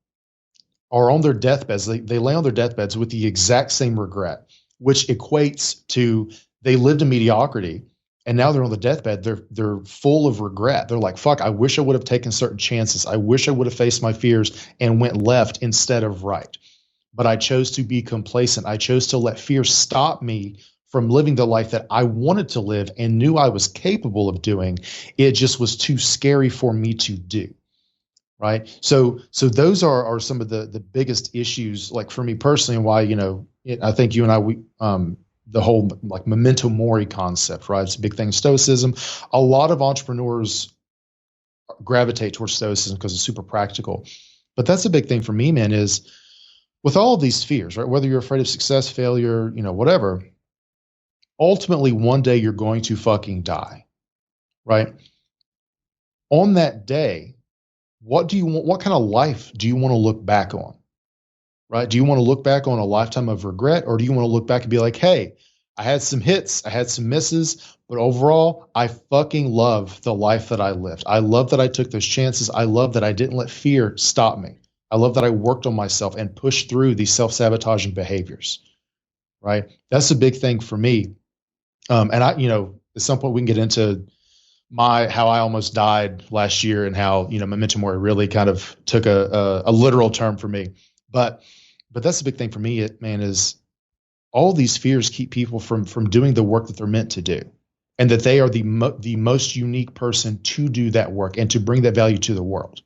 are on their deathbeds. They lay on their deathbeds with the exact same regret, which equates to they lived in mediocrity, and now they're on the deathbed. They're full of regret. They're like, fuck, I wish I would have taken certain chances. I wish I would have faced my fears and went left instead of right. But I chose to be complacent. I chose to let fear stop me from living the life that I wanted to live and knew I was capable of doing. It just was too scary for me to do. Right. So those are some of the biggest issues, like for me personally, and why, I think you and I, the whole like memento mori concept, right? It's a big thing in Stoicism. A lot of entrepreneurs gravitate towards Stoicism because it's super practical. But that's a big thing for me, man, is with all of these fears, right? Whether you're afraid of success, failure, whatever, ultimately one day you're going to fucking die, right? On that day, what do you want? What kind of life do you want to look back on, right? Do you want to look back on a lifetime of regret, or do you want to look back and be like, hey, I had some hits, I had some misses, but overall, I fucking love the life that I lived. I love that I took those chances. I love that I didn't let fear stop me. I love that I worked on myself and pushed through these self-sabotaging behaviors, right? That's a big thing for me. And I, at some point we can get into how I almost died last year and how, memento mori really kind of took a literal term for me. But that's the big thing for me, man, is all these fears keep people from doing the work that they're meant to do, and that they are the most unique person to do that work and to bring that value to the world.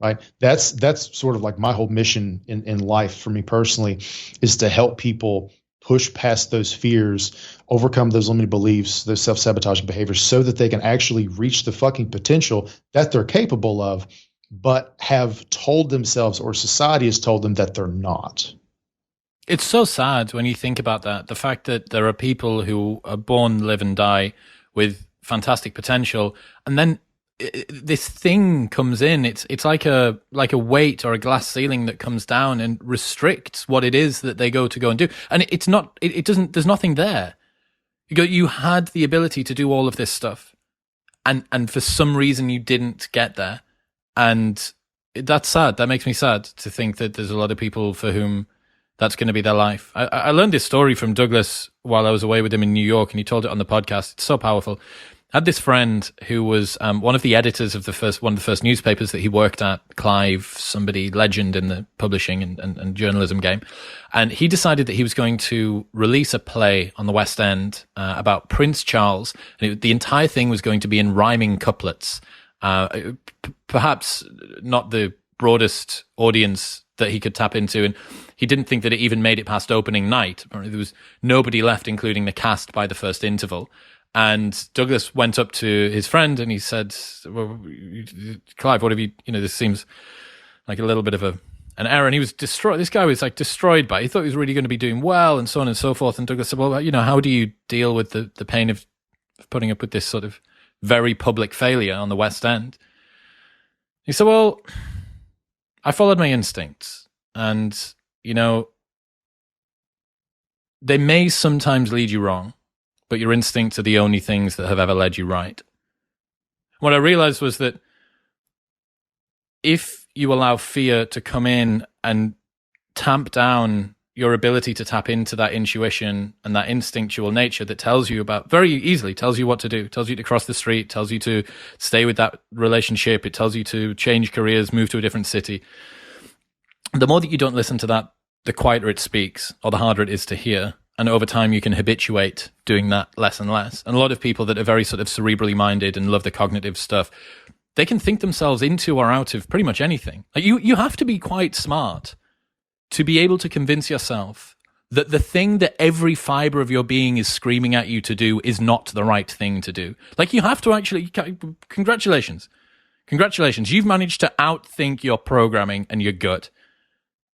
Right. That's sort of like my whole mission in life for me personally, is to help people push past those fears, overcome those limiting beliefs, those self-sabotaging behaviors, so that they can actually reach the fucking potential that they're capable of, but have told themselves, or society has told them, that they're not. It's so sad when you think about that. The fact that there are people who are born, live, and die with fantastic potential, and then this thing comes in. It's like a weight or a glass ceiling that comes down and restricts what it is that they go and do. And it's not. It doesn't. There's nothing there. You had the ability to do all of this stuff, and for some reason you didn't get there, and that's sad. That makes me sad to think that there's a lot of people for whom that's going to be their life. I learned this story from Douglas while I was away with him in New York, and he told it on the podcast. It's so powerful. I had this friend who was one of the editors of one of the first newspapers that he worked at, Clive, somebody legend in the publishing and journalism game. And he decided that he was going to release a play on the West End about Prince Charles. And the entire thing was going to be in rhyming couplets. Perhaps not the broadest audience that he could tap into. And he didn't think that it even made it past opening night. There was nobody left, including the cast, by the first interval. And Douglas went up to his friend and he said, well, Clive, what have you, this seems like a little bit of an error. And he was destroyed. This guy was like destroyed by it. He thought he was really going to be doing well and so on and so forth. And Douglas said, well, how do you deal with the pain of putting up with this sort of very public failure on the West End? He said, well, I followed my instincts. And, they may sometimes lead you wrong, but your instincts are the only things that have ever led you right. What I realized was that if you allow fear to come in and tamp down your ability to tap into that intuition and that instinctual nature that tells you very easily tells you what to do, tells you to cross the street, tells you to stay with that relationship, it tells you to change careers, move to a different city. The more that you don't listen to that, the quieter it speaks, or the harder it is to hear. And over time, you can habituate doing that less and less. And a lot of people that are very sort of cerebrally minded and love the cognitive stuff, they can think themselves into or out of pretty much anything. Like you have to be quite smart to be able to convince yourself that the thing that every fiber of your being is screaming at you to do is not the right thing to do. Like you have to actually, congratulations. You've managed to outthink your programming and your gut.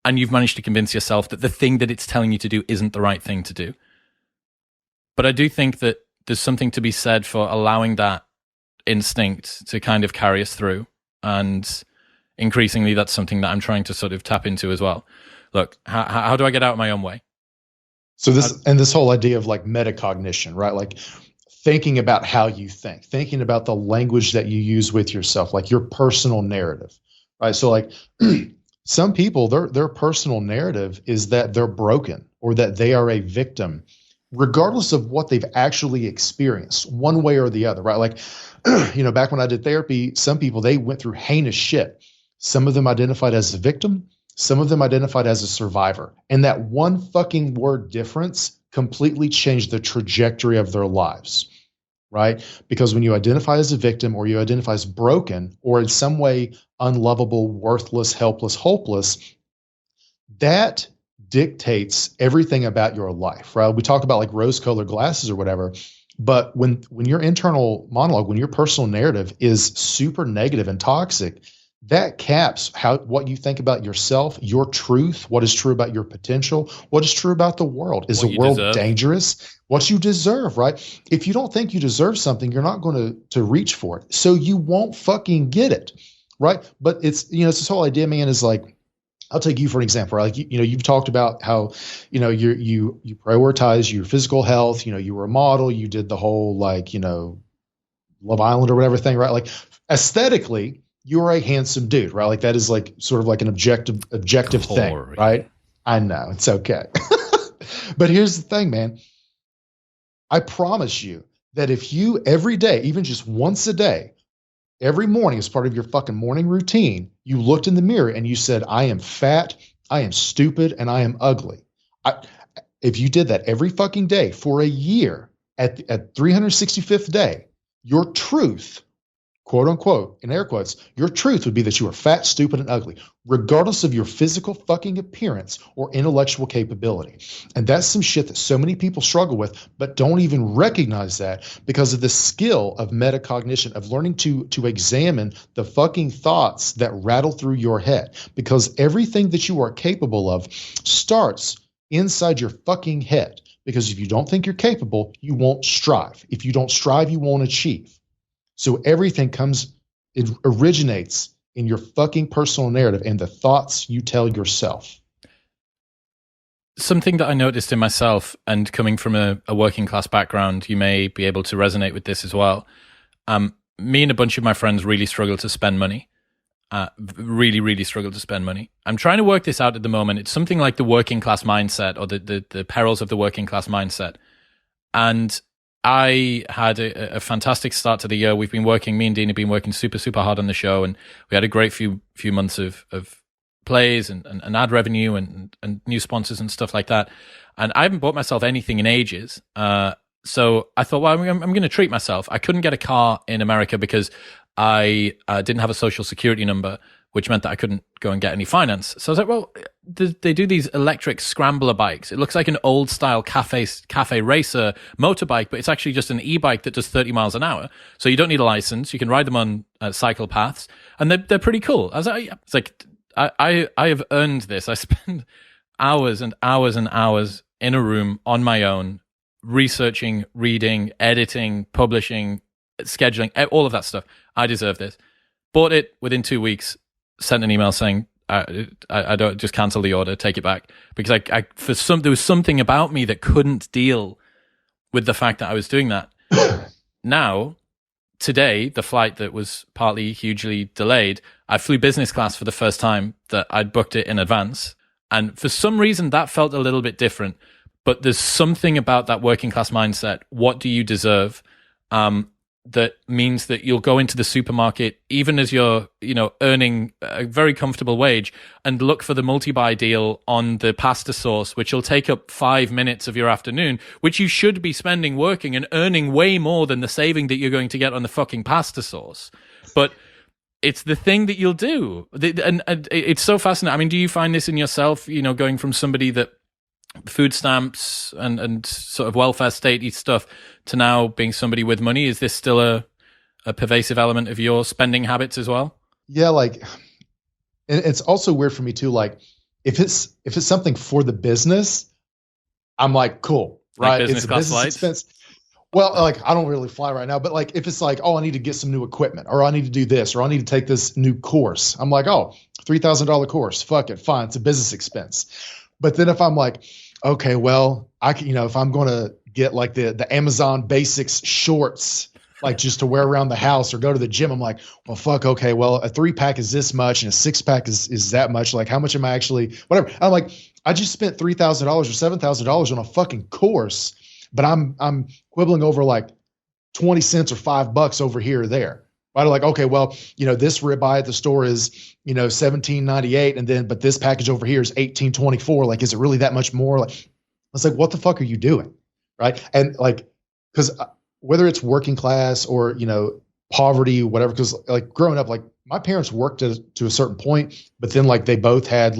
And you've managed to convince yourself that the thing that it's telling you to do isn't the right thing to do. But I do think that there's something to be said for allowing that instinct to kind of carry us through. And increasingly, that's something that I'm trying to sort of tap into as well. Look, how do I get out of my own way? So this whole idea of like metacognition, right? Like thinking about how you think, thinking about the language that you use with yourself, like your personal narrative, right? So like some people, their personal narrative is that they're broken or that they are a victim, regardless of what they've actually experienced, one way or the other, right? Like, back when I did therapy, some people, they went through heinous shit. Some of them identified as a victim. Some of them identified as a survivor. And that one fucking word difference completely changed the trajectory of their lives, right? Because when you identify as a victim or you identify as broken or in some way unlovable, worthless, helpless, hopeless, that dictates everything about your life, right? We talk about like rose-colored glasses or whatever, but when your internal monologue, when your personal narrative is super negative and toxic, that caps what you think about yourself, your truth, what is true about your potential, what is true about the world. Is the world dangerous? What you deserve, right? If you don't think you deserve something, you're not going to reach for it. So you won't fucking get it, right? But it's this whole idea, man, is like, I'll take you for an example, right? Like, you've talked about how, you prioritize your physical health, you were a model, you did the whole like, Love Island or whatever thing, right? Like aesthetically, you're a handsome dude, right? Like that is like sort of like an objective thing, right? I know, it's okay. But here's the thing, man. I promise you that if you every day, even just once a day, every morning as part of your fucking morning routine, you looked in the mirror and you said, I am fat, I am stupid, and I am ugly. If you did that every fucking day for a year at 365th day, your truth, quote unquote, in air quotes, your truth would be that you are fat, stupid, and ugly, regardless of your physical fucking appearance or intellectual capability. And that's some shit that so many people struggle with, but don't even recognize that because of the skill of metacognition, of learning to examine the fucking thoughts that rattle through your head. Because everything that you are capable of starts inside your fucking head. Because if you don't think you're capable, you won't strive. If you don't strive, you won't achieve. So everything it originates in your fucking personal narrative and the thoughts you tell yourself. Something that I noticed in myself, and coming from a working class background, you may be able to resonate with this as well. Me and a bunch of my friends really struggle to spend money. really, really struggle to spend money. I'm trying to work this out at the moment. It's something like the working class mindset, or the perils of the working class mindset. And I had a fantastic start to the year. Me and Dean have been working super, super hard on the show, and we had a great few months of plays and ad revenue and new sponsors and stuff like that. And I haven't bought myself anything in ages. So I thought, well, I'm going to treat myself. I couldn't get a car in America because I didn't have a social security number, which meant that I couldn't go and get any finance. So I was like, well, they do these electric scrambler bikes. It looks like an old style cafe racer motorbike, but it's actually just an e-bike that does 30 miles an hour. So you don't need a license. You can ride them on cycle paths, and they're pretty cool. I was like, yeah. It's like, I have earned this. I spend hours and hours and hours in a room on my own, researching, reading, editing, publishing, scheduling, all of that stuff. I deserve this. Bought it within 2 weeks, sent an email saying, I don't, just cancel the order, take it back. Because there was something about me that couldn't deal with the fact that I was doing that. Now, today, the flight that was partly hugely delayed, I flew business class for the first time that I'd booked it in advance. And for some reason, that felt a little bit different. But there's something about that working class mindset. What do you deserve? That means that you'll go into the supermarket, even as you're, earning a very comfortable wage, and look for the multi-buy deal on the pasta sauce, which will take up 5 minutes of your afternoon, which you should be spending working and earning way more than the saving that you're going to get on the fucking pasta sauce. But it's the thing that you'll do. And it's so fascinating. I mean, do you find this in yourself, going from somebody that food stamps and sort of welfare statey stuff to now being somebody with money? Is this still a pervasive element of your spending habits as well? Yeah, and it's also weird for me too. Like if it's something for the business, I'm like, cool, right? Like it's a business expense. Well, I don't really fly right now, but if it's like, oh, I need to get some new equipment, or I need to do this, or I need to take this new course, I'm like, oh, $3,000 course, fuck it, fine, it's a business expense. But then if I'm like, okay, well, I can, if I'm going to get like the Amazon Basics shorts, like just to wear around the house or go to the gym, I'm like, well, fuck, okay, well, a 3-pack is this much and a 6-pack is that much. Like, how much am I actually, whatever. I'm like, I just spent $3,000 or $7,000 on a fucking course, but I'm quibbling over like 20 cents or $5 over here or there. Right? Like, okay, well, this ribeye at the store is, $17.98, but this package over here is $18.24. Like, is it really that much more? Like, I was like, what the fuck are you doing? Right. And because whether it's working class or, poverty, whatever, because growing up, my parents worked to a certain point, but then they both had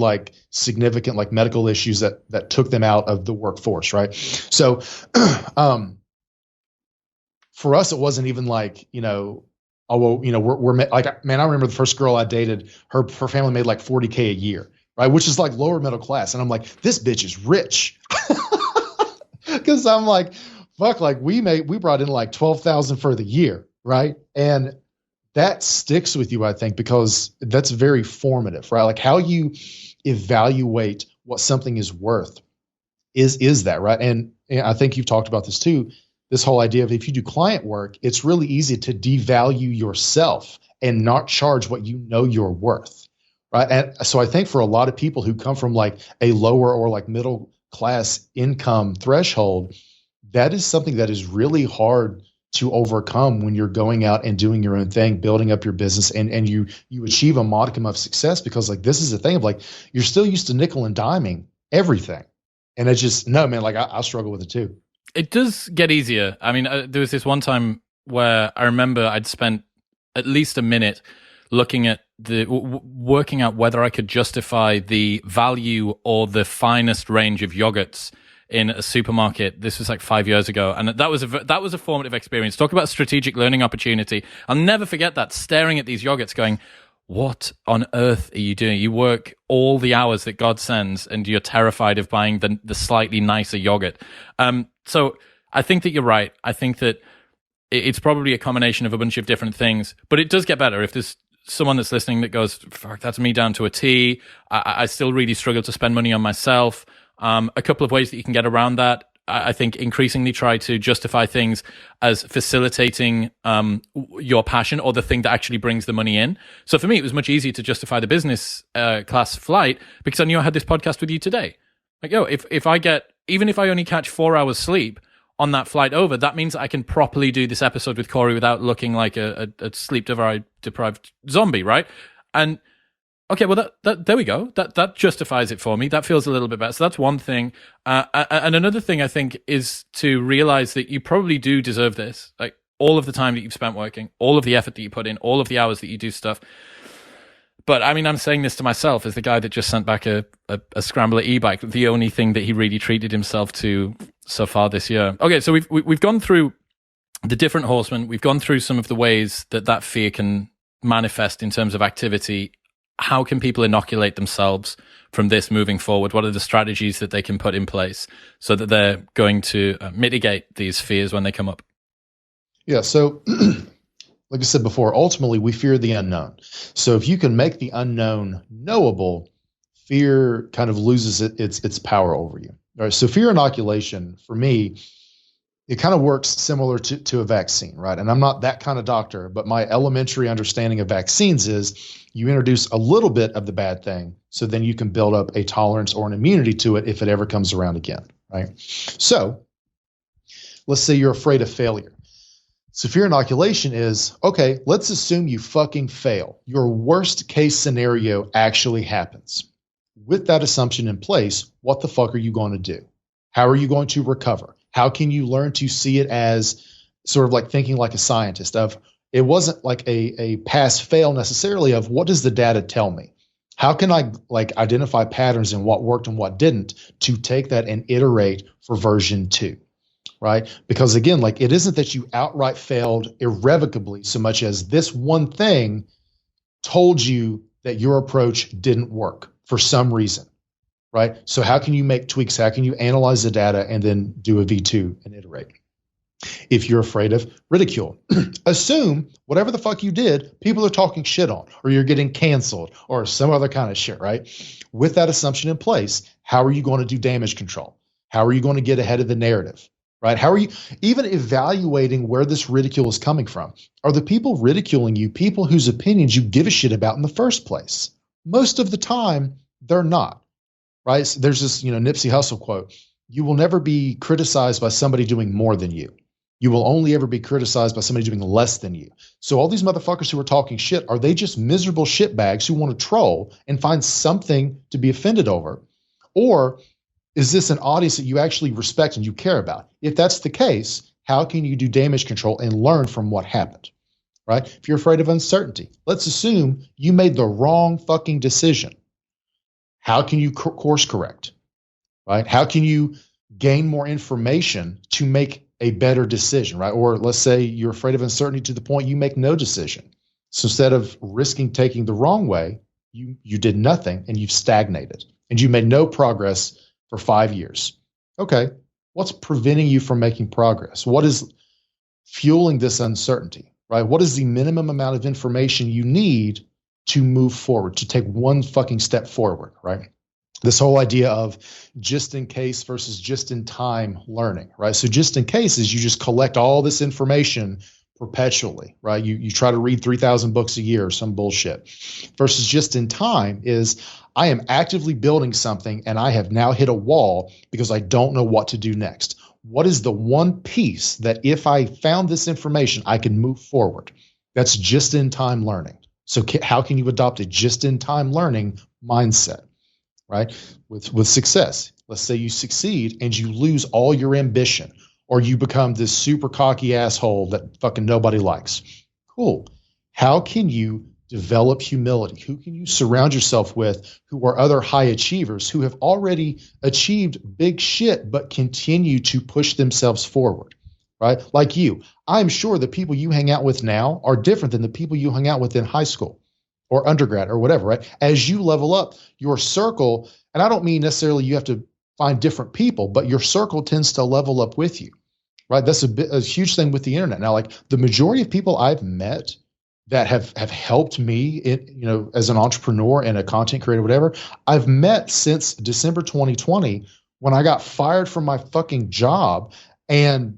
significant medical issues that took them out of the workforce. Right. So, for us, it wasn't even oh, well, we're man, I remember the first girl I dated, her family made $40K a year, right? Which is lower middle class. And I'm like, this bitch is rich. Cause I'm like, fuck, we brought in $12,000 for the year. Right. And that sticks with you, I think, because that's very formative, right? How you evaluate what something is worth is that, right? And I think you've talked about this too. This whole idea of if you do client work, it's really easy to devalue yourself and not charge what you're worth, right? And so I think for a lot of people who come from a lower or middle class income threshold, that is something that is really hard to overcome when you're going out and doing your own thing, building up your business, and you achieve a modicum of success, because this is the thing of you're still used to nickel and diming everything. And it's just, no, man, I struggle with it too. It does get easier. I mean, there was this one time where I remember I'd spent at least a minute looking at working out whether I could justify the value or the finest range of yogurts in a supermarket. This was 5 years ago, and that was a formative experience. Talk about strategic learning opportunity. I'll never forget that, staring at these yogurts, going, what on earth are you doing? You work all the hours that God sends, and you're terrified of buying the slightly nicer yogurt. So I think that you're right. I think that it's probably a combination of a bunch of different things, but it does get better. If there's someone that's listening that goes, fuck, that's me down to a T. I still really struggle to spend money on myself. A couple of ways that you can get around that. I think increasingly try to justify things as facilitating your passion or the thing that actually brings the money in. So for me, it was much easier to justify the business class flight because I knew I had this podcast with you today. Like, even if I only catch 4 hours sleep on that flight over, that means I can properly do this episode with Corey without looking like a sleep deprived zombie, right? And okay, well, that there we go. That justifies it for me. That feels a little bit better. So that's one thing. And another thing I think is to realize that you probably do deserve this. Like all of the time that you've spent working, all of the effort that you put in, all of the hours that you do stuff. But I mean, I'm saying this to myself as the guy that just sent back a Scrambler e-bike, the only thing that he really treated himself to so far this year. Okay, so we've gone through the different horsemen. We've gone through some of the ways that fear can manifest in terms of activity. How can people inoculate themselves from this moving forward? What are the strategies that they can put in place so that they're going to mitigate these fears when they come up? Yeah, so like I said before, ultimately we fear the unknown. So if you can make the unknown knowable, fear kind of loses its power over you. All right, so fear inoculation, for me, it kind of works similar to a vaccine, right? And I'm not that kind of doctor, but my elementary understanding of vaccines is you introduce a little bit of the bad thing, so then you can build up a tolerance or an immunity to it if it ever comes around again, right? So let's say you're afraid of failure. So fear inoculation is, okay, let's assume you fucking fail. Your worst case scenario actually happens. With that assumption in place, what the fuck are you going to do? How are you going to recover? How can you learn to see it as sort of like thinking like a scientist of, it wasn't like a pass fail necessarily of what does the data tell me? How can I like identify patterns in what worked and what didn't to take that and iterate for version 2, right? Because again, like it isn't that you outright failed irrevocably so much as this one thing told you that your approach didn't work for some reason, right? So how can you make tweaks? How can you analyze the data and then do a V2 and iterate? If you're afraid of ridicule, assume whatever the fuck you did, people are talking shit on, or you're getting canceled, or some other kind of shit, right? With that assumption in place, how are you going to do damage control? How are you going to get ahead of the narrative, right? How are you even evaluating where this ridicule is coming from? Are the people ridiculing you people whose opinions you give a shit about in the first place? Most of the time, they're not, right? So there's this, Nipsey Hussle quote, you will never be criticized by somebody doing more than you. You will only ever be criticized by somebody doing less than you. So all these motherfuckers who are talking shit, are they just miserable shitbags who want to troll and find something to be offended over? Or is this an audience that you actually respect and you care about? If that's the case, how can you do damage control and learn from what happened, right? If you're afraid of uncertainty, let's assume you made the wrong fucking decision. How can you course correct, right? How can you gain more information to make a better decision, right? Or let's say you're afraid of uncertainty to the point you make no decision. So instead of risking taking the wrong way, you did nothing and you've stagnated and you made no progress for 5 years. Okay, what's preventing you from making progress? What is fueling this uncertainty, right? What is the minimum amount of information you need to move forward, to take one fucking step forward, right? This whole idea of just in case versus just in time learning, right? So just in case is you just collect all this information perpetually, right? You try to read 3,000 books a year or some bullshit. Versus just in time is I am actively building something and I have now hit a wall because I don't know what to do next. What is the one piece that if I found this information, I can move forward? That's just in time learning. So how can you adopt a just in time learning mindset? Right? With success, let's say you succeed and you lose all your ambition or you become this super cocky asshole that fucking nobody likes. Cool. How can you develop humility? Who can you surround yourself with who are other high achievers who have already achieved big shit but continue to push themselves forward? Right? Like you. I'm sure the people you hang out with now are different than the people you hung out with in high school or undergrad or whatever, right? As you level up your circle, and I don't mean necessarily you have to find different people, but your circle tends to level up with you, right? That's a huge thing with the internet. Now, like the majority of people I've met that have helped me in, as an entrepreneur and a content creator, whatever, I've met since December 2020 when I got fired from my fucking job and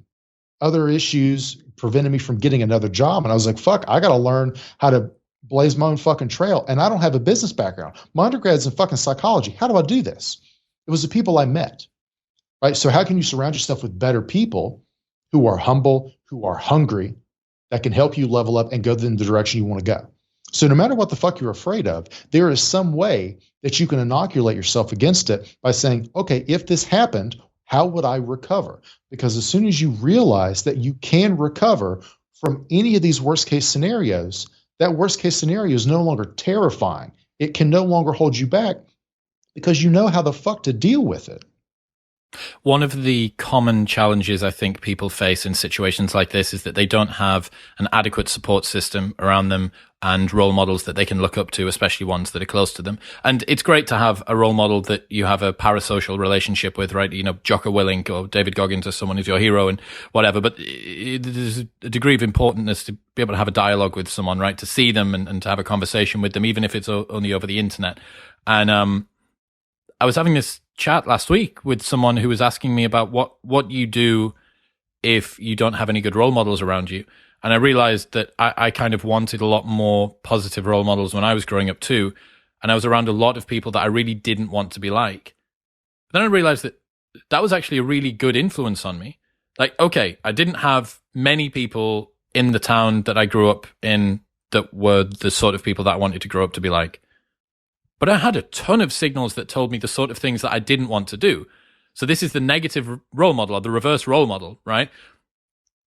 other issues prevented me from getting another job. And I was like, fuck, I got to learn how to blaze my own fucking trail. And I don't have a business background. My undergrad's in fucking psychology. How do I do this? It was the people I met, right? So how can you surround yourself with better people who are humble, who are hungry, that can help you level up and go in the direction you want to go? So no matter what the fuck you're afraid of, there is some way that you can inoculate yourself against it by saying, okay, if this happened, how would I recover? Because as soon as you realize that you can recover from any of these worst case scenarios, that worst case scenario is no longer terrifying. It can no longer hold you back because you know how the fuck to deal with it. One of the common challenges I think people face in situations like this is that they don't have an adequate support system around them and role models that they can look up to, especially ones that are close to them. And it's great to have a role model that you have a parasocial relationship with, right? You know, Jocko Willink or David Goggins or someone who's your hero and whatever. But there's a degree of importance to be able to have a dialogue with someone, right? To see them and to have a conversation with them, even if it's only over the internet. And I was having this chat last week with someone who was asking me about what you do if you don't have any good role models around you. And I realized that I kind of wanted a lot more positive role models when I was growing up too. And I was around a lot of people that I really didn't want to be like. But then I realized that that was actually a really good influence on me. Like, okay, I didn't have many people in the town that I grew up in that were the sort of people that I wanted to grow up to be like. But I had a ton of signals that told me the sort of things that I didn't want to do. So this is the negative role model or the reverse role model, right?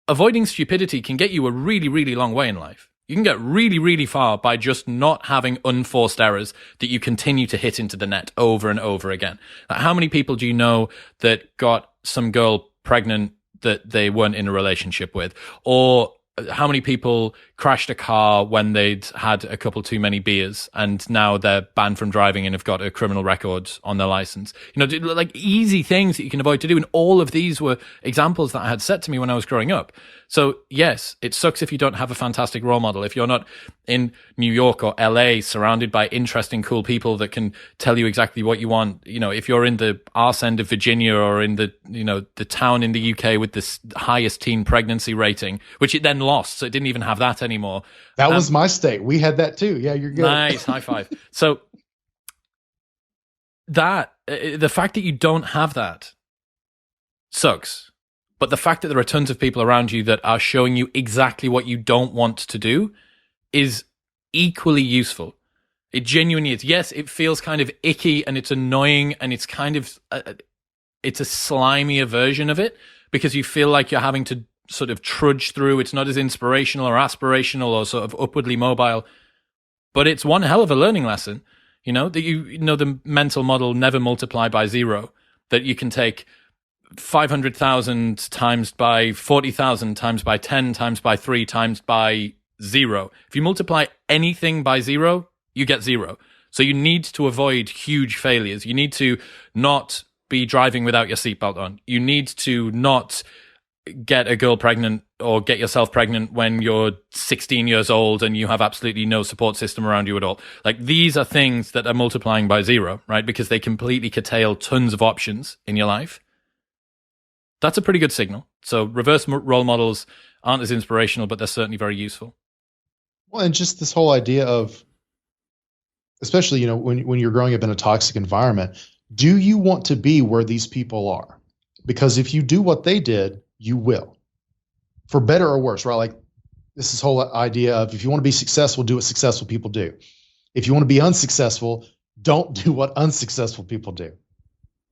Avoiding stupidity can get you a really, really long way in life. You can get really, really far by just not having unforced errors that you continue to hit into the net over and over again. Like, how many people do you know that got some girl pregnant that they weren't in a relationship with? Or how many people crashed a car when they'd had a couple too many beers and now they're banned from driving and have got a criminal record on their license? You know, like easy things that you can avoid to do. And all of these were examples that I had set to me when I was growing up. So yes, it sucks if you don't have a fantastic role model. If you're not in New York or LA surrounded by interesting, cool people that can tell you exactly what you want. You know, if you're in the arse end of Virginia or in the, you know, the town in the UK with the highest teen pregnancy rating, which it then lost. So it didn't even have that anymore. That was my state. We had that too. Yeah, you're good. Nice. High five. So that, the fact that you don't have that sucks. But the fact that there are tons of people around you that are showing you exactly what you don't want to do is equally useful. It genuinely is. Yes, it feels kind of icky and it's annoying and it's kind of, it's a slimier version of it because you feel like you're having to sort of trudge through. It's not as inspirational or aspirational or sort of upwardly mobile, but it's one hell of a learning lesson, you know, that you know the mental model never multiply by zero, that you can take 500,000 times by 40,000 times by 10 times by 3 times by 0. If you multiply anything by 0, you get 0. So you need to avoid huge failures. You need to not be driving without your seatbelt on. You need to not get a girl pregnant or get yourself pregnant when you're 16 years old and you have absolutely no support system around you at all. Like, these are things that are multiplying by 0, right? Because they completely curtail tons of options in your life. That's a pretty good signal. So reverse role models aren't as inspirational, but they're certainly very useful. Well, and just this whole idea of, especially, you know, when you're growing up in a toxic environment, do you want to be where these people are? Because if you do what they did, you will, for better or worse, right? Like this whole idea of, if you want to be successful, do what successful people do. If you want to be unsuccessful, don't do what unsuccessful people do,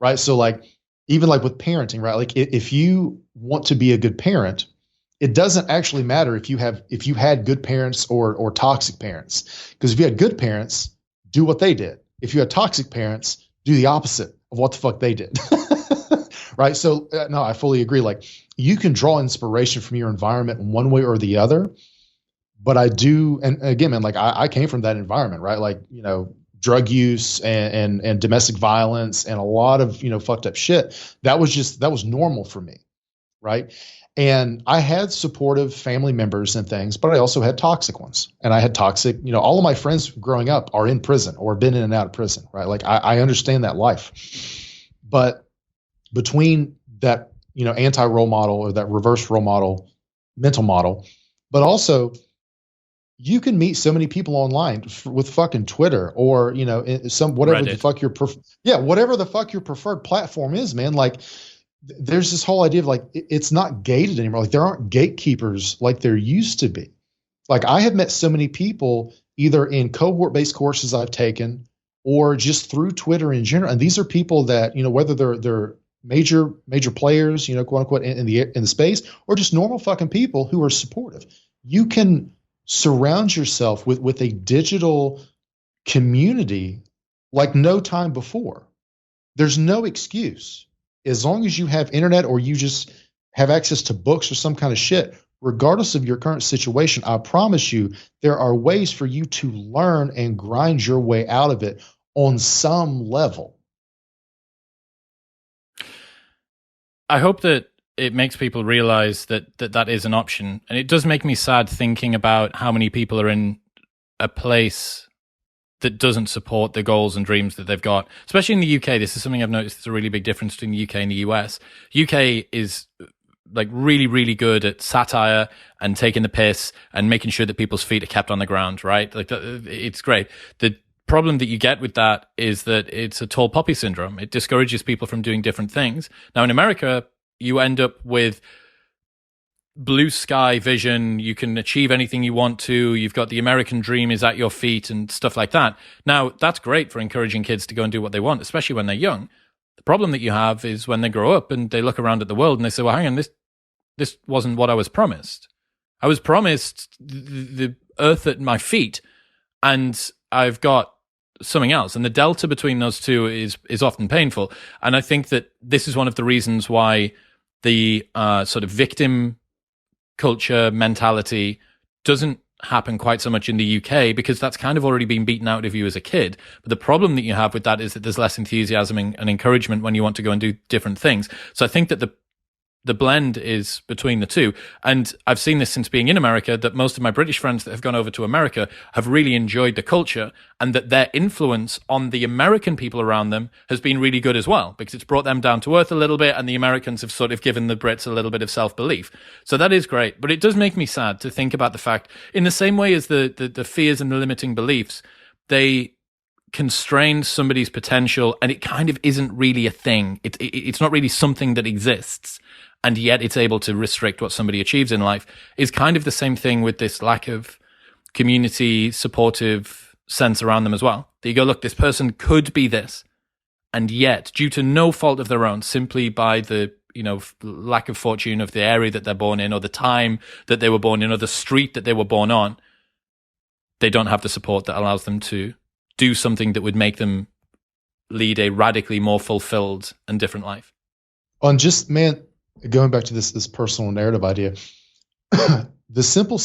right? So like, even like with parenting, right? Like if you want to be a good parent, it doesn't actually matter if you had good parents or toxic parents. Because if you had good parents, do what they did. If you had toxic parents, do the opposite of what the fuck they did. Right? So no, I fully agree. Like, you can draw inspiration from your environment in one way or the other. But I do, and again, man, like I came from that environment, right? Like, you know, drug use and domestic violence and a lot of, you know, fucked up shit. That was normal for me. Right. And I had supportive family members and things, but I also had toxic ones. And I had toxic, you know, all of my friends growing up are in prison or been in and out of prison. Right. Like I understand that life, but between that, anti-role model or that reverse role model mental model, but also you can meet so many people online with fucking Twitter or, whatever Reddit. the fuck whatever the fuck your preferred platform is, man. Like there's this whole idea of like, it's not gated anymore. Like there aren't gatekeepers like there used to be. Like I have met so many people either in cohort-based courses I've taken or just through Twitter in general. And these are people that, whether they're major players, quote unquote, in the space, or just normal fucking people who are supportive. You can surround yourself with a digital community like no time before. There's no excuse. As long as you have internet or you just have access to books or some kind of shit, regardless of your current situation, I promise you there are ways for you to learn and grind your way out of it on some level. I hope that it makes people realize that is an option. And it does make me sad thinking about how many people are in a place that doesn't support the goals and dreams that they've got, especially in the UK. This is something I've noticed. It's a really big difference between the UK and the US. UK is like really, really good at satire and taking the piss and making sure that people's feet are kept on the ground, right? Like it's great. The problem that you get with that is that it's a tall poppy syndrome. It discourages people from doing different things. Now in America, you end up with blue sky vision. You can achieve anything you want to. You've got the American dream is at your feet and stuff like that. Now, that's great for encouraging kids to go and do what they want, especially when they're young. The problem that you have is when they grow up and they look around at the world and they say, well, hang on, this wasn't what I was promised. I was promised the earth at my feet and I've got something else. And the delta between those two is often painful. And I think that this is one of the reasons why the sort of victim culture mentality doesn't happen quite so much in the UK, because that's kind of already been beaten out of you as a kid. But the problem that you have with that is that there's less enthusiasm and encouragement when you want to go and do different things. So I think that the blend is between the two. And I've seen this since being in America, that most of my British friends that have gone over to America have really enjoyed the culture, and that their influence on the American people around them has been really good as well, because it's brought them down to earth a little bit, and the Americans have sort of given the Brits a little bit of self-belief. So that is great. But it does make me sad to think about the fact, in the same way as the fears and the limiting beliefs, they constrain somebody's potential, and it kind of isn't really a thing. It's not really something that exists, and yet it's able to restrict what somebody achieves in life, is kind of the same thing with this lack of community supportive sense around them as well. That you go, look, this person could be this, and yet due to no fault of their own, simply by the lack of fortune of the area that they're born in, or the time that they were born in, or the street that they were born on, they don't have the support that allows them to do something that would make them lead a radically more fulfilled and different life. On just, man, going back to this personal narrative idea, the simple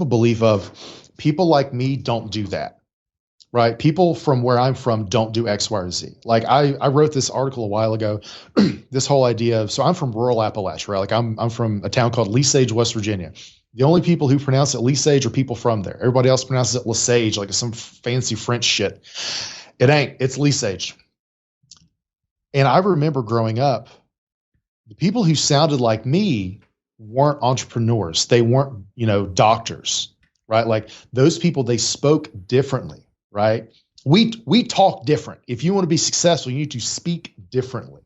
belief of people like me don't do that, right? People from where I'm from don't do X, Y, or Z. Like I wrote this article a while ago, this whole idea of, so I'm from rural Appalachia, right? Like I'm from a town called Lesage, West Virginia. The only people who pronounce it Lesage are people from there. Everybody else pronounces it Lesage, like some fancy French shit. It ain't, it's Lesage. And I remember growing up, the people who sounded like me weren't entrepreneurs. They weren't, doctors, right? Like those people, they spoke differently, right? We talk different. If you want to be successful, you need to speak differently.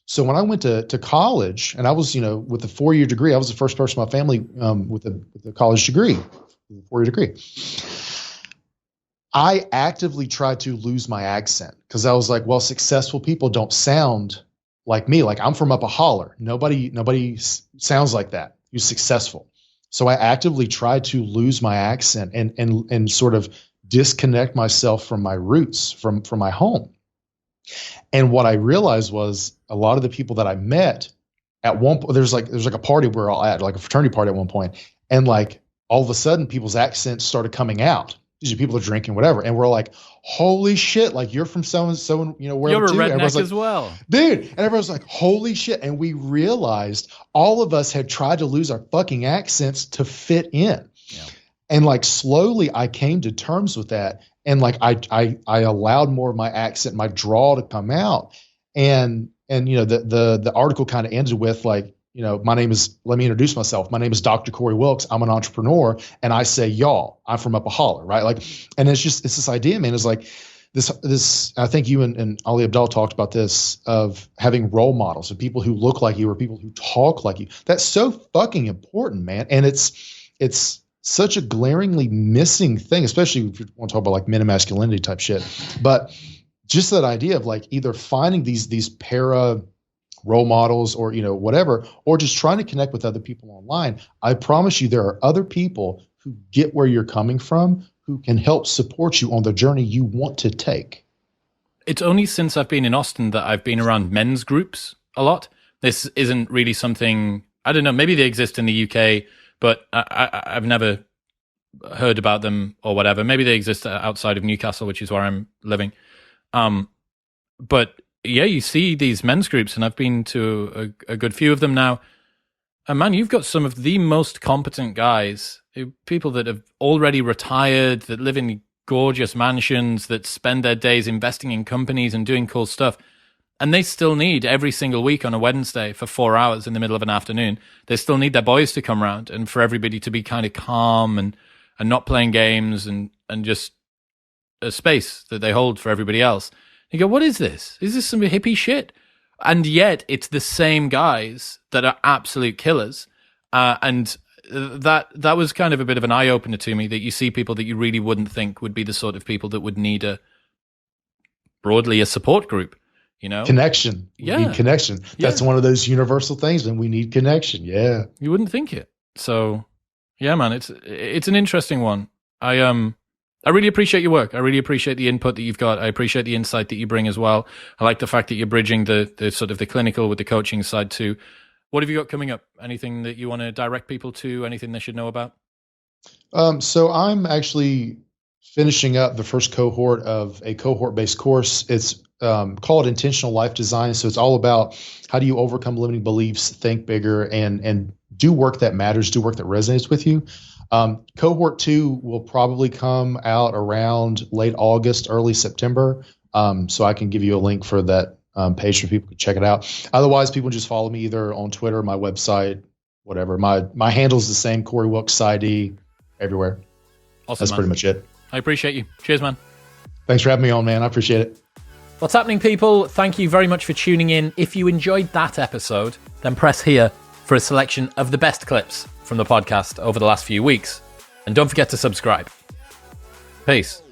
So when I went to college, and I was, with a 4-year degree, I was the first person in my family with a college degree, 4-year degree. I actively tried to lose my accent because I was like, well, successful people don't sound like me. Like I'm from up a holler. Nobody sounds like that. Who's successful. So I actively tried to lose my accent and sort of disconnect myself from my roots, from my home. And what I realized was a lot of the people that I met at one point, there's like a party we're all at, like a fraternity party at one point, and like all of a sudden people's accents started coming out. These are people are drinking, whatever, and we're like, "Holy shit! Like you're from so and so, wherever you're a too." redneck Like, as well, dude. And everyone's like, "Holy shit!" And we realized all of us had tried to lose our fucking accents to fit in. Yeah. And like slowly, I came to terms with that, and like I allowed more of my accent, my drawl to come out. And the article kind of ended with like, let me introduce myself. My name is Dr. Corey Wilks. I'm an entrepreneur, and I say y'all. I'm from up a holler, right? Like, and it's this idea, man. Is like this. I think you and Ali Abdal talked about this, of having role models of people who look like you or people who talk like you. That's so fucking important, man. And it's such a glaringly missing thing, especially if you want to talk about like men and masculinity type shit. But just that idea of like either finding these para role models or whatever, or just trying to connect with other people online. I promise you there are other people who get where you're coming from, who can help support you on the journey you want to take. It's only since I've been in Austin that I've been around men's groups a lot. This isn't really something, I don't know, maybe they exist in the UK, but I've never heard about them or whatever. Maybe they exist outside of Newcastle, which is where I'm living. But yeah, you see these men's groups, and I've been to a good few of them now. And man, you've got some of the most competent guys, people that have already retired, that live in gorgeous mansions, that spend their days investing in companies and doing cool stuff. And they still need every single week on a Wednesday for 4 hours in the middle of an afternoon. They still need their boys to come around and for everybody to be kind of calm and not playing games and just a space that they hold for everybody else. You go, what is this? Is this some hippie shit? And yet it's the same guys that are absolute killers. And that was kind of a bit of an eye-opener to me, that you see people that you really wouldn't think would be the sort of people that would need broadly a support group, Connection. We need connection. That's one of those universal things, and we need connection. Yeah. You wouldn't think it. So yeah, man, it's an interesting one. I really appreciate your work. I really appreciate the input that you've got. I appreciate the insight that you bring as well. I like the fact that you're bridging the sort of the clinical with the coaching side too. What have you got coming up? Anything that you want to direct people to? Anything they should know about? So I'm actually finishing up the first cohort of a cohort-based course. It's called Intentional Life Design. So it's all about how do you overcome limiting beliefs, think bigger, and do work that matters, do work that resonates with you. Cohort 2 will probably come out around late August, early September. So I can give you a link for that page for people to check it out. Otherwise, people just follow me either on Twitter, my website, whatever. My handle is the same, Corey Wilks ID, everywhere. Awesome, That's man. pretty much it. I appreciate you. Cheers, man. Thanks for having me on, man. I appreciate it. What's happening, people? Thank you very much for tuning in. If you enjoyed that episode, then press here for a selection of the best clips from the podcast over the last few weeks. And don't forget to subscribe. Peace.